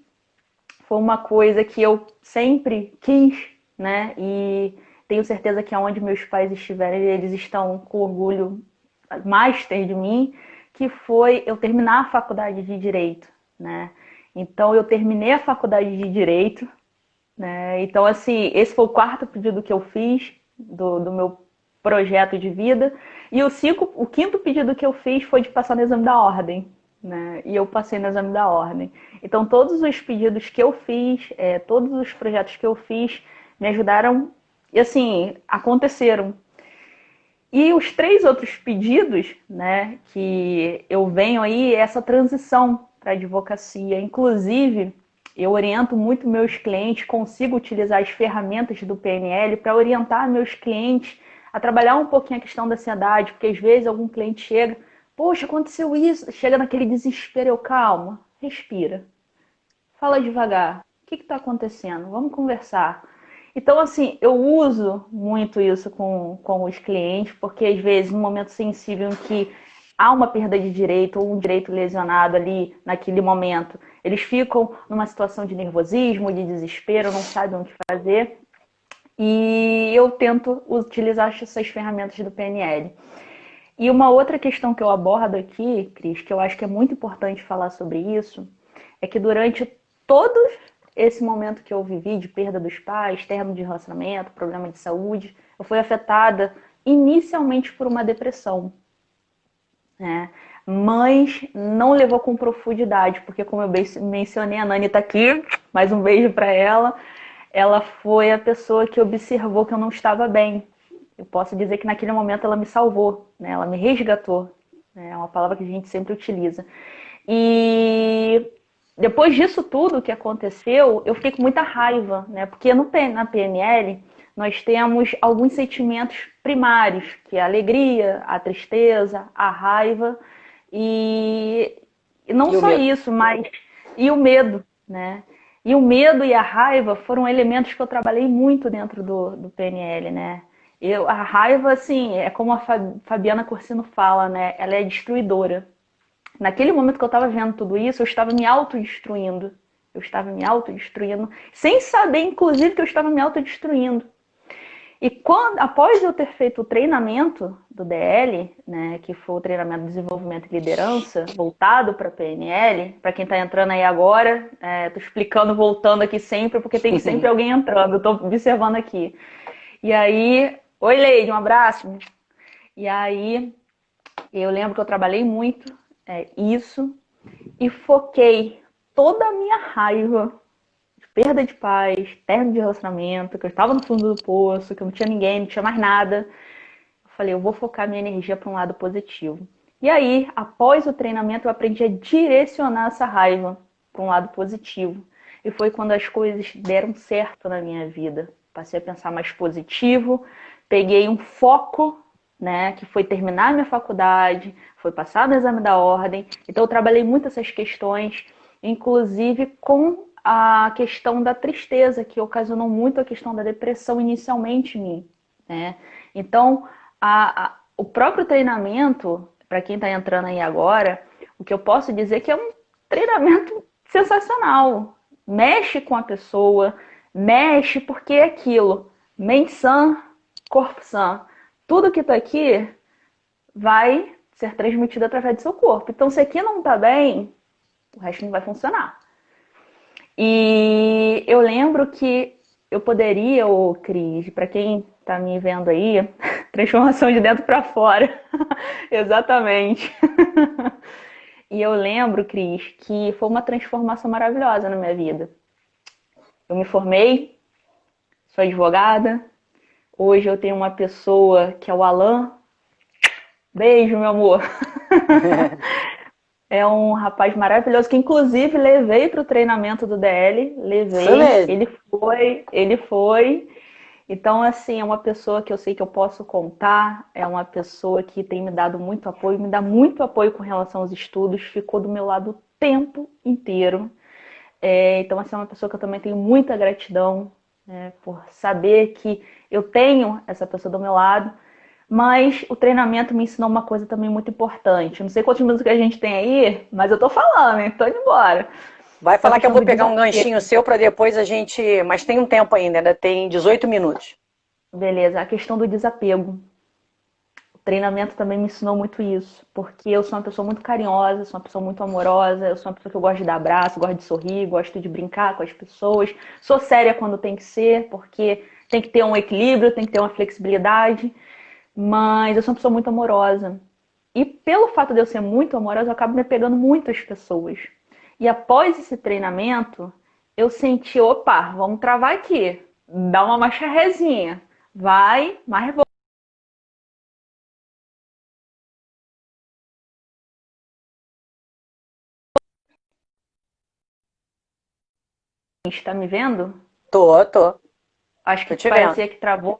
Speaker 2: foi uma coisa que eu sempre quis, né? E tenho certeza que aonde meus pais estiverem, eles estão com orgulho master de mim, que foi eu terminar a faculdade de Direito, né? Então, eu terminei a faculdade de Direito, né? Então, assim, esse foi o 4º pedido que eu fiz do meu projeto de vida. E o 5º pedido que eu fiz foi de passar no exame da ordem, né? E eu passei no exame da ordem. Então, todos os pedidos que eu fiz, todos os projetos que eu fiz, me ajudaram e, assim, aconteceram. E os 3 outros pedidos, né, que eu venho aí, é essa transição para a advocacia. Inclusive, eu oriento muito meus clientes, consigo utilizar as ferramentas do PNL para orientar meus clientes a trabalhar um pouquinho a questão da ansiedade, porque às vezes algum cliente chega, poxa, aconteceu isso, chega naquele desespero, eu, calma, respira, fala devagar, o que está acontecendo? Vamos conversar. Então, assim, eu uso muito isso com os clientes, porque às vezes, num momento sensível em que há uma perda de direito ou um direito lesionado ali naquele momento, eles ficam numa situação de nervosismo, de desespero, não sabem o que fazer. E eu tento utilizar essas ferramentas do PNL. E uma outra questão que eu abordo aqui, Cris, que eu acho que é muito importante falar sobre isso, é que durante todo esse momento que eu vivi de perda dos pais, término de relacionamento, problema de saúde, eu fui afetada inicialmente por uma depressão, né? Mas não levou com profundidade, porque como eu mencionei, a Nani tá aqui, mais um beijo para ela. Ela foi a pessoa que observou que eu não estava bem. Eu posso dizer que naquele momento ela me salvou, né? Ela me resgatou, né? É uma palavra que a gente sempre utiliza. E depois disso tudo que aconteceu, eu fiquei com muita raiva, né? Porque na PNL nós temos alguns sentimentos primários, que é a alegria, a tristeza, a raiva e não só isso, mas e o medo, né? E o medo e a raiva foram elementos que eu trabalhei muito dentro do PNL, né? A raiva, assim, é como a Fabiana Corsino fala, né? Ela é destruidora. Naquele momento que eu estava vendo tudo isso, eu estava me autodestruindo. Eu estava me autodestruindo, sem saber, inclusive, que eu estava me autodestruindo. E após eu ter feito o treinamento do DL, né, que foi o treinamento de desenvolvimento e liderança, voltado para PNL, para quem está entrando aí agora, tô explicando, voltando aqui sempre, porque tem sempre alguém entrando, eu tô observando aqui. E aí, oi Leide, um abraço. E aí, eu lembro que eu trabalhei muito isso e foquei toda a minha raiva, perda de paz, término de relacionamento, que eu estava no fundo do poço, que eu não tinha ninguém, não tinha mais nada. Eu falei, eu vou focar minha energia para um lado positivo. E aí, após o treinamento, eu aprendi a direcionar essa raiva para um lado positivo. E foi quando as coisas deram certo na minha vida. Passei a pensar mais positivo, peguei um foco, né, que foi terminar minha faculdade, foi passar no exame da ordem. Então, eu trabalhei muito essas questões, inclusive com a questão da tristeza, que ocasionou muito a questão da depressão inicialmente em mim, né? Então, o próprio treinamento, para quem está entrando aí agora, o que eu posso dizer que é um treinamento sensacional. Mexe com a pessoa, mexe porque é aquilo. Mente sã, corpo sã. Tudo que está aqui vai ser transmitido através do seu corpo. Então, se aqui não está bem, o resto não vai funcionar. E eu lembro que eu poderia, Cris, para quem está me vendo aí, transformação de dentro para fora. Exatamente. E eu lembro, Cris, que foi uma transformação maravilhosa na minha vida. Eu me formei, sou advogada. Hoje eu tenho uma pessoa que é o Alan. Beijo, meu amor. É um rapaz maravilhoso que, inclusive, levei para o treinamento do DL. Levei. Ele foi. Então, assim, é uma pessoa que eu sei que eu posso contar. É uma pessoa que tem me dado muito apoio, me dá muito apoio com relação aos estudos. Ficou do meu lado o tempo inteiro. Então, assim, é uma pessoa que eu também tenho muita gratidão, né, por saber que eu tenho essa pessoa do meu lado. Mas o treinamento me ensinou uma coisa também muito importante. Não sei quantos minutos que a gente tem aí, mas eu tô falando, hein? Tô indo embora.
Speaker 1: Vai falar que eu vou pegar um ganchinho seu para depois a gente... Mas tem um tempo ainda tem 18 minutos.
Speaker 2: Beleza, a questão do desapego. O treinamento também me ensinou muito isso. Porque eu sou uma pessoa muito carinhosa, sou uma pessoa muito amorosa, eu sou uma pessoa que eu gosto de dar abraço, gosto de sorrir, gosto de brincar com as pessoas. Sou séria quando tem que ser, porque tem que ter um equilíbrio, tem que ter uma flexibilidade. Mas eu sou uma pessoa muito amorosa. E pelo fato de eu ser muito amorosa, eu acabo me pegando muito às pessoas. E após esse treinamento, eu senti, opa, vamos travar aqui. Dá uma marcha rezinha. Vai, mais Está me vendo?
Speaker 1: Tô.
Speaker 2: Acho que parecia que travou.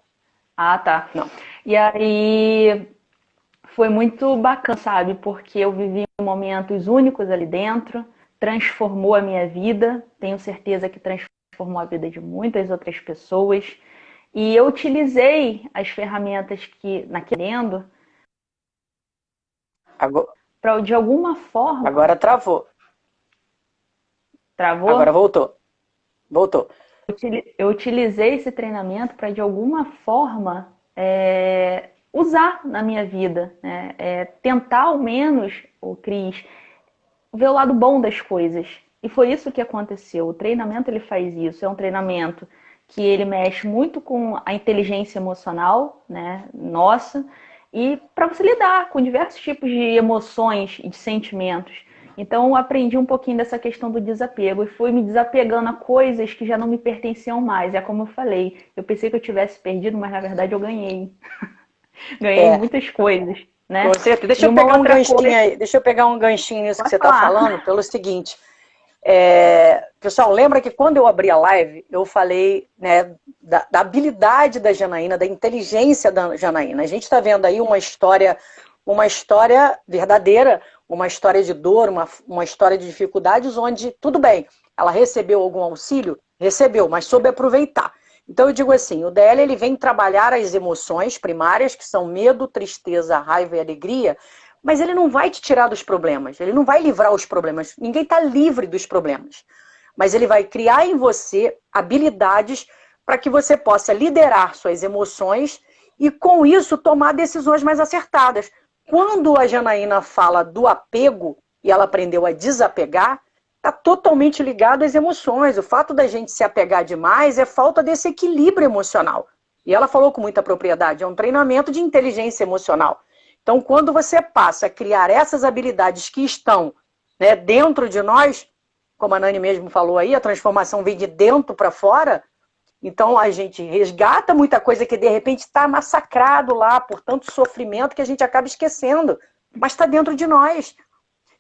Speaker 2: Ah, tá.
Speaker 1: Não.
Speaker 2: E aí foi muito bacana, sabe? Porque eu vivi momentos únicos ali dentro, transformou a minha vida, tenho certeza que transformou a vida de muitas outras pessoas. E eu utilizei as ferramentas que naquele para de alguma forma.
Speaker 1: Agora travou.
Speaker 2: Travou?
Speaker 1: Agora voltou. Voltou.
Speaker 2: Eu utilizei esse treinamento para de alguma forma usar na minha vida, né? Tentar ao menos, Cris, ver o lado bom das coisas. E foi isso que aconteceu. O treinamento ele faz isso. É um treinamento que ele mexe muito com a inteligência emocional, né, nossa, e para você lidar com diversos tipos de emoções e de sentimentos. Então eu aprendi um pouquinho dessa questão do desapego e fui me desapegando a coisas que já não me pertenciam mais. É como eu falei, eu pensei que eu tivesse perdido, mas na verdade eu ganhei. Ganhei muitas coisas, né?
Speaker 1: Deixa eu pegar um ganchinho nisso que você está falando, pelo seguinte. Pessoal, lembra que quando eu abri a live, eu falei, né, da habilidade da Janaína, da inteligência da Janaína. A gente está vendo aí uma história verdadeira, uma história de dor, uma história de dificuldades, onde, tudo bem, ela recebeu algum auxílio? Recebeu, mas soube aproveitar. Então eu digo assim, o DL ele vem trabalhar as emoções primárias, que são medo, tristeza, raiva e alegria, mas ele não vai te tirar dos problemas, ele não vai livrar os problemas, ninguém está livre dos problemas. Mas ele vai criar em você habilidades para que você possa liderar suas emoções e, com isso, tomar decisões mais acertadas. Quando a Janaína fala do apego, e ela aprendeu a desapegar, está totalmente ligado às emoções. O fato da gente se apegar demais é falta desse equilíbrio emocional. E ela falou com muita propriedade, é um treinamento de inteligência emocional. Então, quando você passa a criar essas habilidades que estão, né, dentro de nós, como a Nani mesmo falou aí, a transformação vem de dentro para fora, então a gente resgata muita coisa que de repente está massacrado lá por tanto sofrimento que a gente acaba esquecendo, mas está dentro de nós.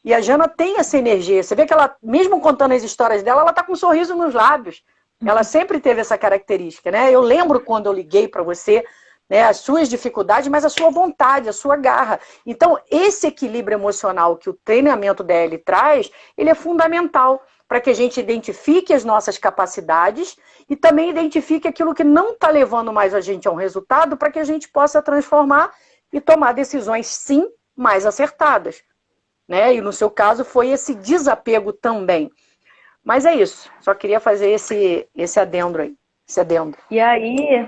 Speaker 1: E a Jana tem essa energia. Você vê que ela, mesmo contando as histórias dela, ela está com um sorriso nos lábios. Ela sempre teve essa característica, né? Eu lembro quando eu liguei para você, né, as suas dificuldades, mas a sua vontade, a sua garra. Então, esse equilíbrio emocional que o treinamento DL traz, ele é fundamental para que a gente identifique as nossas capacidades e também identifique aquilo que não está levando mais a gente a um resultado para que a gente possa transformar e tomar decisões, sim, mais acertadas. Né? E no seu caso foi esse desapego também. Mas é isso, só queria fazer esse adendo aí. Esse adendo.
Speaker 2: E aí,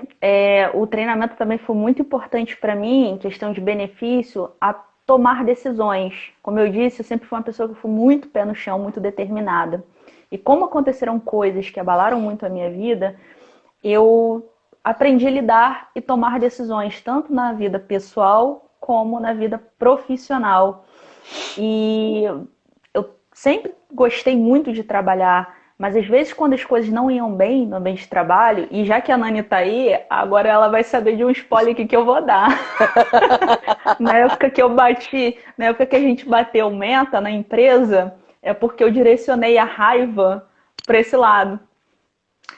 Speaker 2: o treinamento também foi muito importante para mim, em questão de benefício, a tomar decisões. Como eu disse, eu sempre fui uma pessoa que fui muito pé no chão, muito determinada. E como aconteceram coisas que abalaram muito a minha vida, eu aprendi a lidar e tomar decisões, tanto na vida pessoal como na vida profissional. E eu sempre gostei muito de trabalhar, mas às vezes quando as coisas não iam bem no ambiente de trabalho, e já que a Nani tá aí, agora ela vai saber de um spoiler aqui que eu vou dar. Na época que a gente bateu meta na empresa, é porque eu direcionei a raiva para esse lado.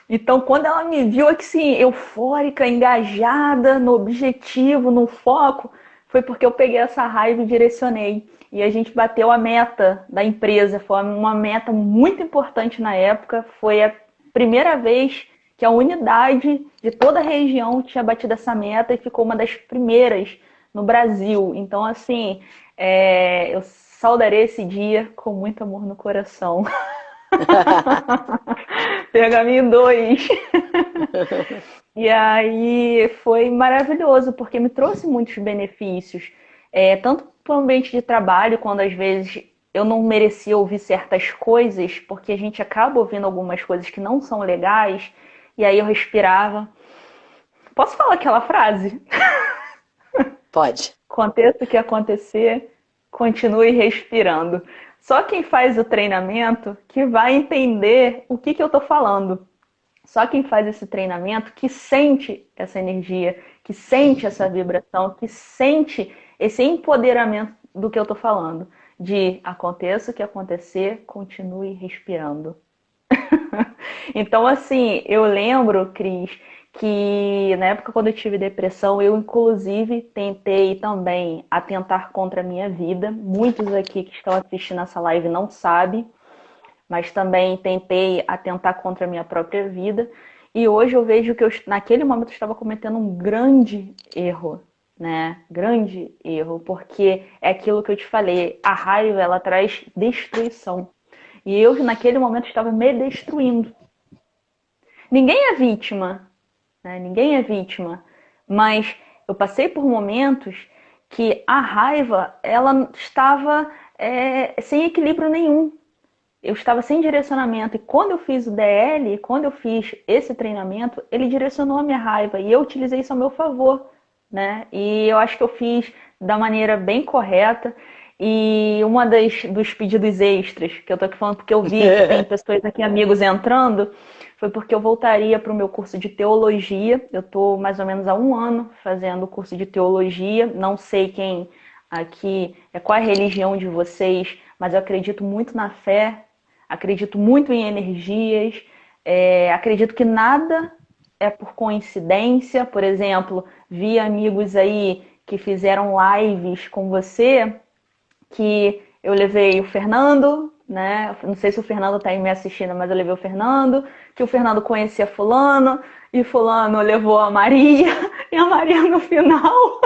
Speaker 2: Então, quando ela me viu assim, eufórica, engajada no objetivo, no foco, foi porque eu peguei essa raiva e direcionei. E a gente bateu a meta da empresa. Foi uma meta muito importante na época. Foi a primeira vez que a unidade de toda a região tinha batido essa meta e ficou uma das primeiras no Brasil. Então, assim, eu saudarei esse dia com muito amor no coração. Pergaminho 2. E aí foi maravilhoso, porque me trouxe muitos benefícios. Tanto para o ambiente de trabalho, quando às vezes eu não merecia ouvir certas coisas, porque a gente acaba ouvindo algumas coisas que não são legais, e aí eu respirava. Posso falar aquela frase?
Speaker 1: Pode.
Speaker 2: Aconteça o que acontecer, continue respirando. Só quem faz o treinamento que vai entender o que eu estou falando. Só quem faz esse treinamento que sente essa energia, que sente essa vibração, que sente esse empoderamento do que eu estou falando. De aconteça o que acontecer, continue respirando. Então, assim, eu lembro, Cris, que na época quando eu tive depressão, eu inclusive tentei também atentar contra a minha vida. Muitos aqui que estão assistindo essa live não sabem, mas também tentei atentar contra a minha própria vida. E hoje eu vejo que naquele momento eu estava cometendo um grande erro, né? Grande erro, porque é aquilo que eu te falei, a raiva, ela traz destruição. E eu naquele momento estava me destruindo. Ninguém é vítima, né? Ninguém é vítima, mas eu passei por momentos que a raiva, ela estava sem equilíbrio nenhum. Eu estava sem direcionamento. E quando eu fiz o DL, quando eu fiz esse treinamento, ele direcionou a minha raiva. E eu utilizei isso a meu favor, né? E eu acho que eu fiz da maneira bem correta. E uma dos pedidos extras, que eu tô aqui falando porque eu vi que tem pessoas aqui, amigos, entrando, foi porque eu voltaria para o meu curso de teologia. Eu tô mais ou menos há 1 ano fazendo o curso de teologia. Não sei quem aqui, qual é a religião de vocês, mas eu acredito muito na fé. Acredito muito em energias, acredito que nada é por coincidência. Por exemplo, vi amigos aí que fizeram lives com você, que eu levei o Fernando, né? Não sei se o Fernando está aí me assistindo, mas eu levei o Fernando, que o Fernando conhecia fulano, e fulano levou a Maria, e a Maria no final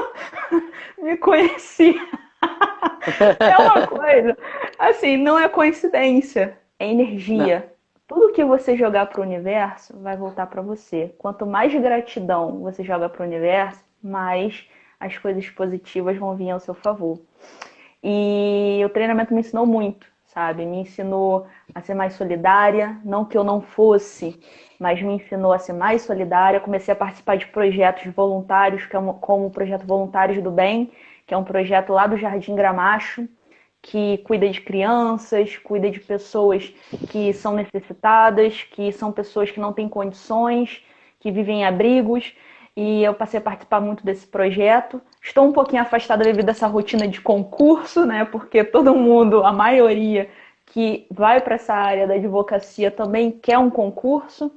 Speaker 2: me conhecia. É uma coisa, assim, não é coincidência. É energia. tudo que você jogar para o universo vai voltar para você. Quanto mais gratidão você joga para o universo, mais as coisas positivas vão vir ao seu favor. E o treinamento me ensinou muito, sabe? Me ensinou a ser mais solidária, não que eu não fosse, mas me ensinou a ser mais solidária. Comecei a participar de projetos voluntários, como o Projeto Voluntários do Bem, que é um projeto lá do Jardim Gramacho, que cuida de crianças, cuida de pessoas que são necessitadas, que são pessoas que não têm condições, que vivem em abrigos. E eu passei a participar muito desse projeto. Estou um pouquinho afastada devido a essa rotina de concurso, né? Porque todo mundo, a maioria que vai para essa área da advocacia também quer um concurso.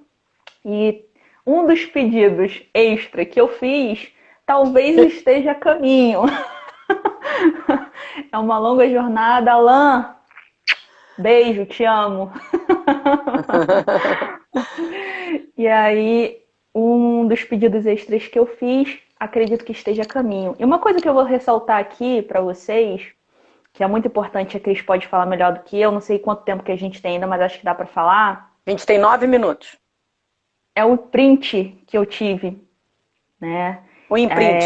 Speaker 2: E um dos pedidos extra que eu fiz talvez esteja a caminho. É uma longa jornada. Alan, beijo, te amo. E aí, um dos pedidos extras que eu fiz, acredito que esteja a caminho. E uma coisa que eu vou ressaltar aqui para vocês, que é muito importante, a Cris pode falar melhor do que eu, não sei quanto tempo que a gente tem ainda, mas acho que dá para falar.
Speaker 1: A gente tem 9 minutos.
Speaker 2: É o print que eu tive, né?
Speaker 1: O imprint.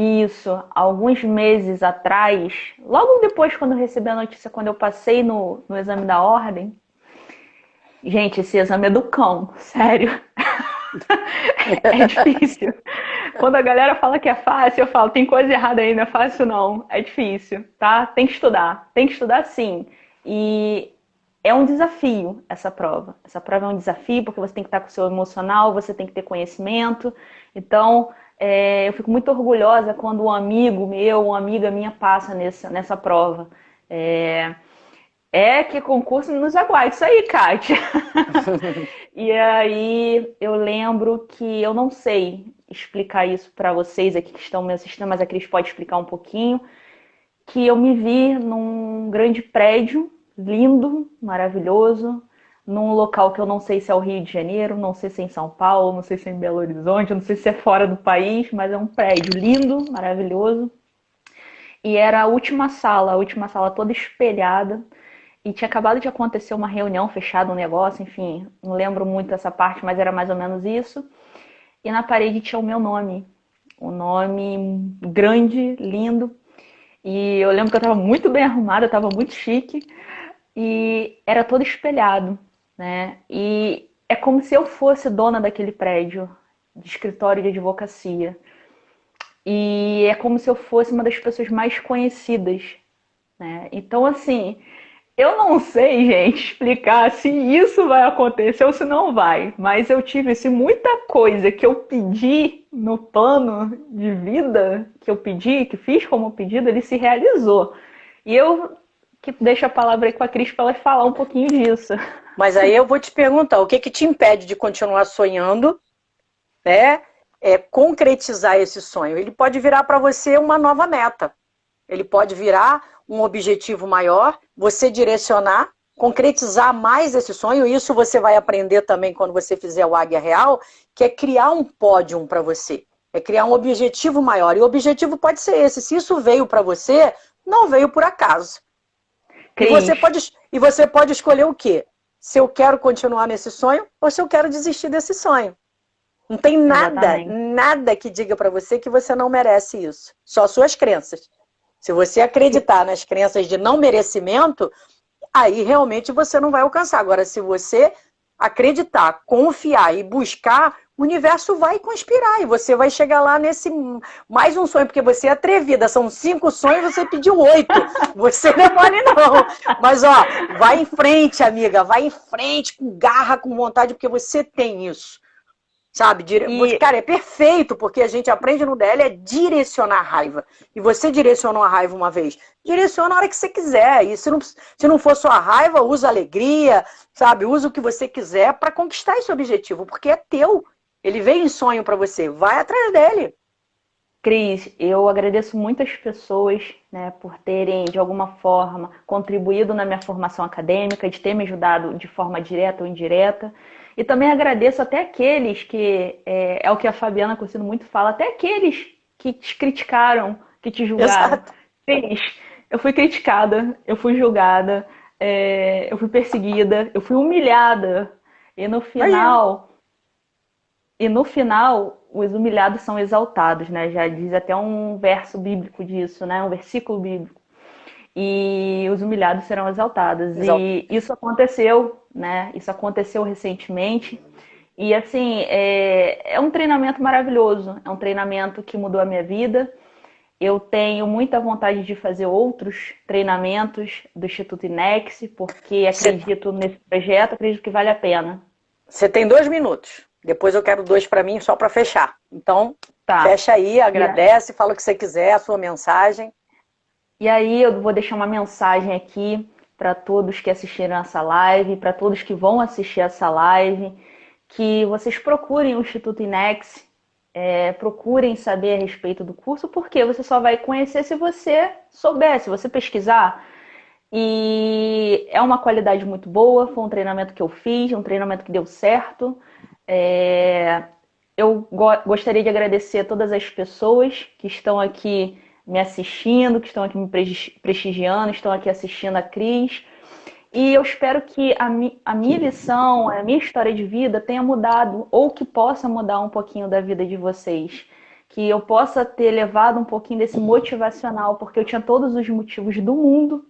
Speaker 2: Isso, alguns meses atrás, logo depois quando eu recebi a notícia, quando eu passei no exame da ordem. Gente, esse exame é do cão, sério. É difícil. Quando a galera fala que é fácil, eu falo, tem coisa errada aí, não é fácil não. É difícil, tá? Tem que estudar sim. E é um desafio essa prova. Essa prova é um desafio porque você tem que estar com o seu emocional, você tem que ter conhecimento. Então, eu fico muito orgulhosa quando um amigo meu, uma amiga minha passa nessa prova. Que concurso nos aguarde. Isso aí, Kátia. E aí eu lembro que eu não sei explicar isso para vocês aqui que estão me assistindo, mas a Cris pode explicar um pouquinho, que eu me vi num grande prédio, lindo, maravilhoso, num local que eu não sei se é o Rio de Janeiro, não sei se é em São Paulo, não sei se é em Belo Horizonte, não sei se é fora do país, mas é um prédio lindo, maravilhoso. E era a última sala toda espelhada. E tinha acabado de acontecer uma reunião fechada, um negócio, enfim, não lembro muito essa parte, mas era mais ou menos isso. E na parede tinha o meu nome, um nome grande, lindo. E eu lembro que eu estava muito bem arrumada, estava muito chique. E era todo espelhado, né? E é como se eu fosse dona daquele prédio de escritório de advocacia. E é como se eu fosse uma das pessoas mais conhecidas, né? Então, assim, eu não sei, gente, explicar se isso vai acontecer ou se não vai, mas eu tive assim, muita coisa que eu pedi no plano de vida que eu pedi, que fiz como pedido, ele se realizou. E eu que deixo a palavra aí com a Cris para ela falar um pouquinho disso.
Speaker 1: Mas aí eu vou te perguntar, o que te impede de continuar sonhando, né? Concretizar esse sonho? Ele pode virar para você uma nova meta. Ele pode virar um objetivo maior, você direcionar, concretizar mais esse sonho. Isso você vai aprender também quando você fizer o Águia Real, que é criar um pódio para você. É criar um objetivo maior. E o objetivo pode ser esse. Se isso veio para você, não veio por acaso. E você pode escolher o quê? Se eu quero continuar nesse sonho ou se eu quero desistir desse sonho. Não tem nada que diga para você que você não merece isso. Só suas crenças. Se você acreditar nas crenças de não merecimento, aí realmente você não vai alcançar. Agora, se você acreditar, confiar e buscar, o universo vai conspirar e você vai chegar lá nesse mais um sonho, porque você é atrevida, são 5 sonhos, você pediu 8. Você não é mole não. Mas ó, vai em frente, amiga, vai em frente com garra, com vontade, porque você tem isso. Sabe? Cara, é perfeito, porque a gente aprende no DL é direcionar a raiva. E você direcionou a raiva uma vez. Direciona a hora que você quiser. E se não for só a raiva, usa a alegria, sabe? Usa o que você quiser para conquistar esse objetivo, porque é teu. Ele veio em sonho para você. Vai atrás dele.
Speaker 2: Cris, eu agradeço muitas pessoas, né, por terem, de alguma forma, contribuído na minha formação acadêmica, de ter me ajudado de forma direta ou indireta. E também agradeço até aqueles que, é o que a Fabiana Cursino muito fala, até aqueles que te criticaram, que te julgaram.
Speaker 1: Exato.
Speaker 2: Cris, eu fui criticada, eu fui julgada, eu fui perseguida, eu fui humilhada. E no final, os humilhados são exaltados, né? Já diz até um verso bíblico disso, né? Um versículo bíblico. E os humilhados serão exaltados. E isso aconteceu, né? Isso aconteceu recentemente. E assim, é um treinamento maravilhoso. É um treinamento que mudou a minha vida. Eu tenho muita vontade de fazer outros treinamentos do Instituto INEX, porque acredito nesse projeto, acredito que vale a pena.
Speaker 1: Você tem 2 minutos. Depois eu quero 2 para mim, só para fechar. Então, fecha aí, agradece, fala o que você quiser, a sua mensagem.
Speaker 2: E aí eu vou deixar uma mensagem aqui para todos que assistiram essa live, para todos que vão assistir essa live, que vocês procurem o Instituto INEX, procurem saber a respeito do curso, porque você só vai conhecer se você souber, se você pesquisar. E é uma qualidade muito boa, foi um treinamento que eu fiz, um treinamento que deu certo. Eu gostaria de agradecer a todas as pessoas que estão aqui me assistindo, que estão aqui me prestigiando, estão aqui assistindo a Cris. E eu espero que a minha lição, a minha história de vida tenha mudado, ou que possa mudar um pouquinho da vida de vocês. Que eu possa ter levado um pouquinho desse motivacional, porque eu tinha todos os motivos do mundo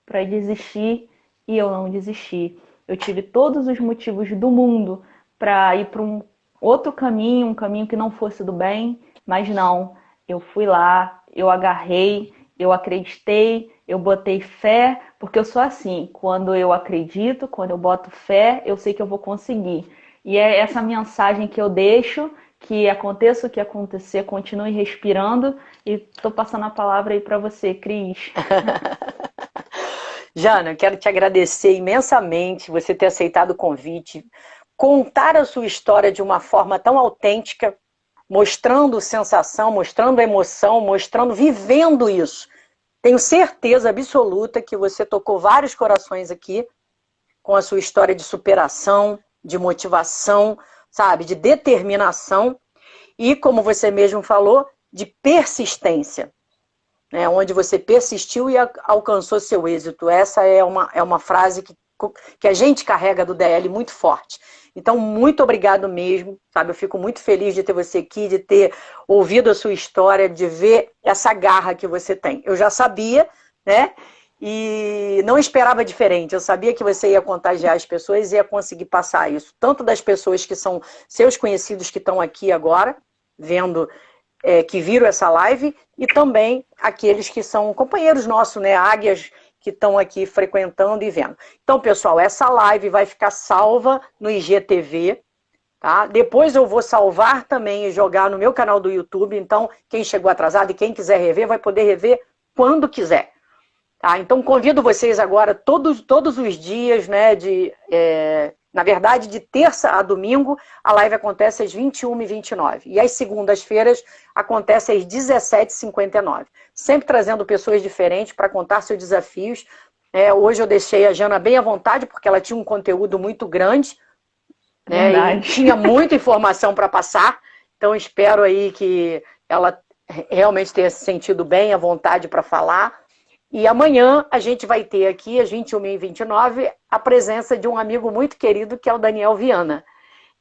Speaker 2: para desistir e eu não desisti. Eu tive todos os motivos do mundo para ir para um outro caminho, um caminho que não fosse do bem, mas não. Eu fui lá, eu agarrei, eu acreditei, eu botei fé, porque eu sou assim, quando eu acredito, quando eu boto fé, eu sei que eu vou conseguir. E é essa mensagem que eu deixo, que aconteça o que acontecer, continue respirando, e estou passando a palavra aí para você, Cris.
Speaker 1: Jana, eu quero te agradecer imensamente você ter aceitado o convite, contar a sua história de uma forma tão autêntica, mostrando sensação, mostrando emoção, mostrando, vivendo isso. Tenho certeza absoluta que você tocou vários corações aqui com a sua história de superação, de motivação, sabe, de determinação e, como você mesmo falou, de persistência, né, onde você persistiu e alcançou seu êxito. Essa é uma frase que a gente carrega do DL muito forte. Então, muito obrigado mesmo, sabe? Eu fico muito feliz de ter você aqui, de ter ouvido a sua história, de ver essa garra que você tem. Eu já sabia, né? E não esperava diferente. Eu sabia que você ia contagiar as pessoas e ia conseguir passar isso. Tanto das pessoas que são seus conhecidos que estão aqui agora, vendo, que viram essa live, e também aqueles que são companheiros nossos, né? Águias que estão aqui frequentando e vendo. Então, pessoal, essa live vai ficar salva no IGTV, tá? Depois eu vou salvar também e jogar no meu canal do YouTube, então quem chegou atrasado e quem quiser rever, vai poder rever quando quiser. Tá? Então, convido vocês agora, todos os dias, né, na verdade, de terça a domingo, a live acontece às 21h29. E às segundas-feiras, acontece às 17h59. Sempre trazendo pessoas diferentes para contar seus desafios. Hoje eu deixei a Jana bem à vontade, porque ela tinha um conteúdo muito grande, né, e tinha muita informação para passar. Então, espero aí que ela realmente tenha se sentido bem, à vontade para falar. E amanhã a gente vai ter aqui, às 21h29, a presença de um amigo muito querido, que é o Daniel Viana.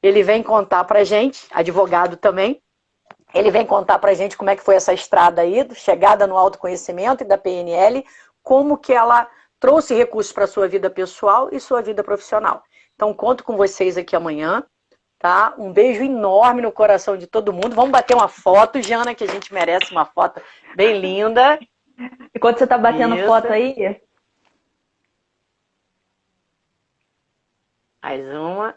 Speaker 1: Ele vem contar pra gente, advogado também, ele vem contar pra gente como é que foi essa estrada aí, chegada no autoconhecimento e da PNL, como que ela trouxe recursos para a sua vida pessoal e sua vida profissional. Então, conto com vocês aqui amanhã, tá? Um beijo enorme no coração de todo mundo. Vamos bater uma foto, Jana, que a gente merece uma foto bem linda.
Speaker 2: Enquanto você tá batendo foto aí...
Speaker 1: Mais uma.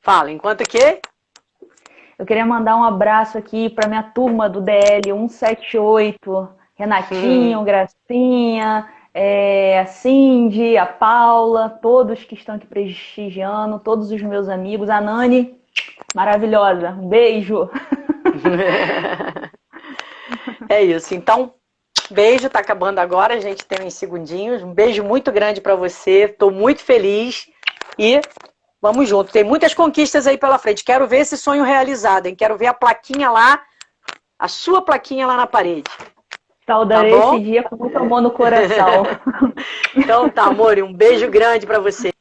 Speaker 1: Fala, enquanto que...
Speaker 2: Eu queria mandar um abraço aqui para minha turma do DL 178, Renatinho, Gracinha, a Cindy, a Paula, todos que estão aqui prestigiando, todos os meus amigos, a Nani, maravilhosa, um beijo.
Speaker 1: É isso, então, beijo, tá acabando agora, a gente tem uns segundinhos, um beijo muito grande para você, tô muito feliz e... Vamos junto, tem muitas conquistas aí pela frente. Quero ver esse sonho realizado, hein? Quero ver a plaquinha lá, a sua plaquinha lá na parede.
Speaker 2: Saudarei esse dia com muito amor no coração.
Speaker 1: Então tá, amor, um beijo grande para você.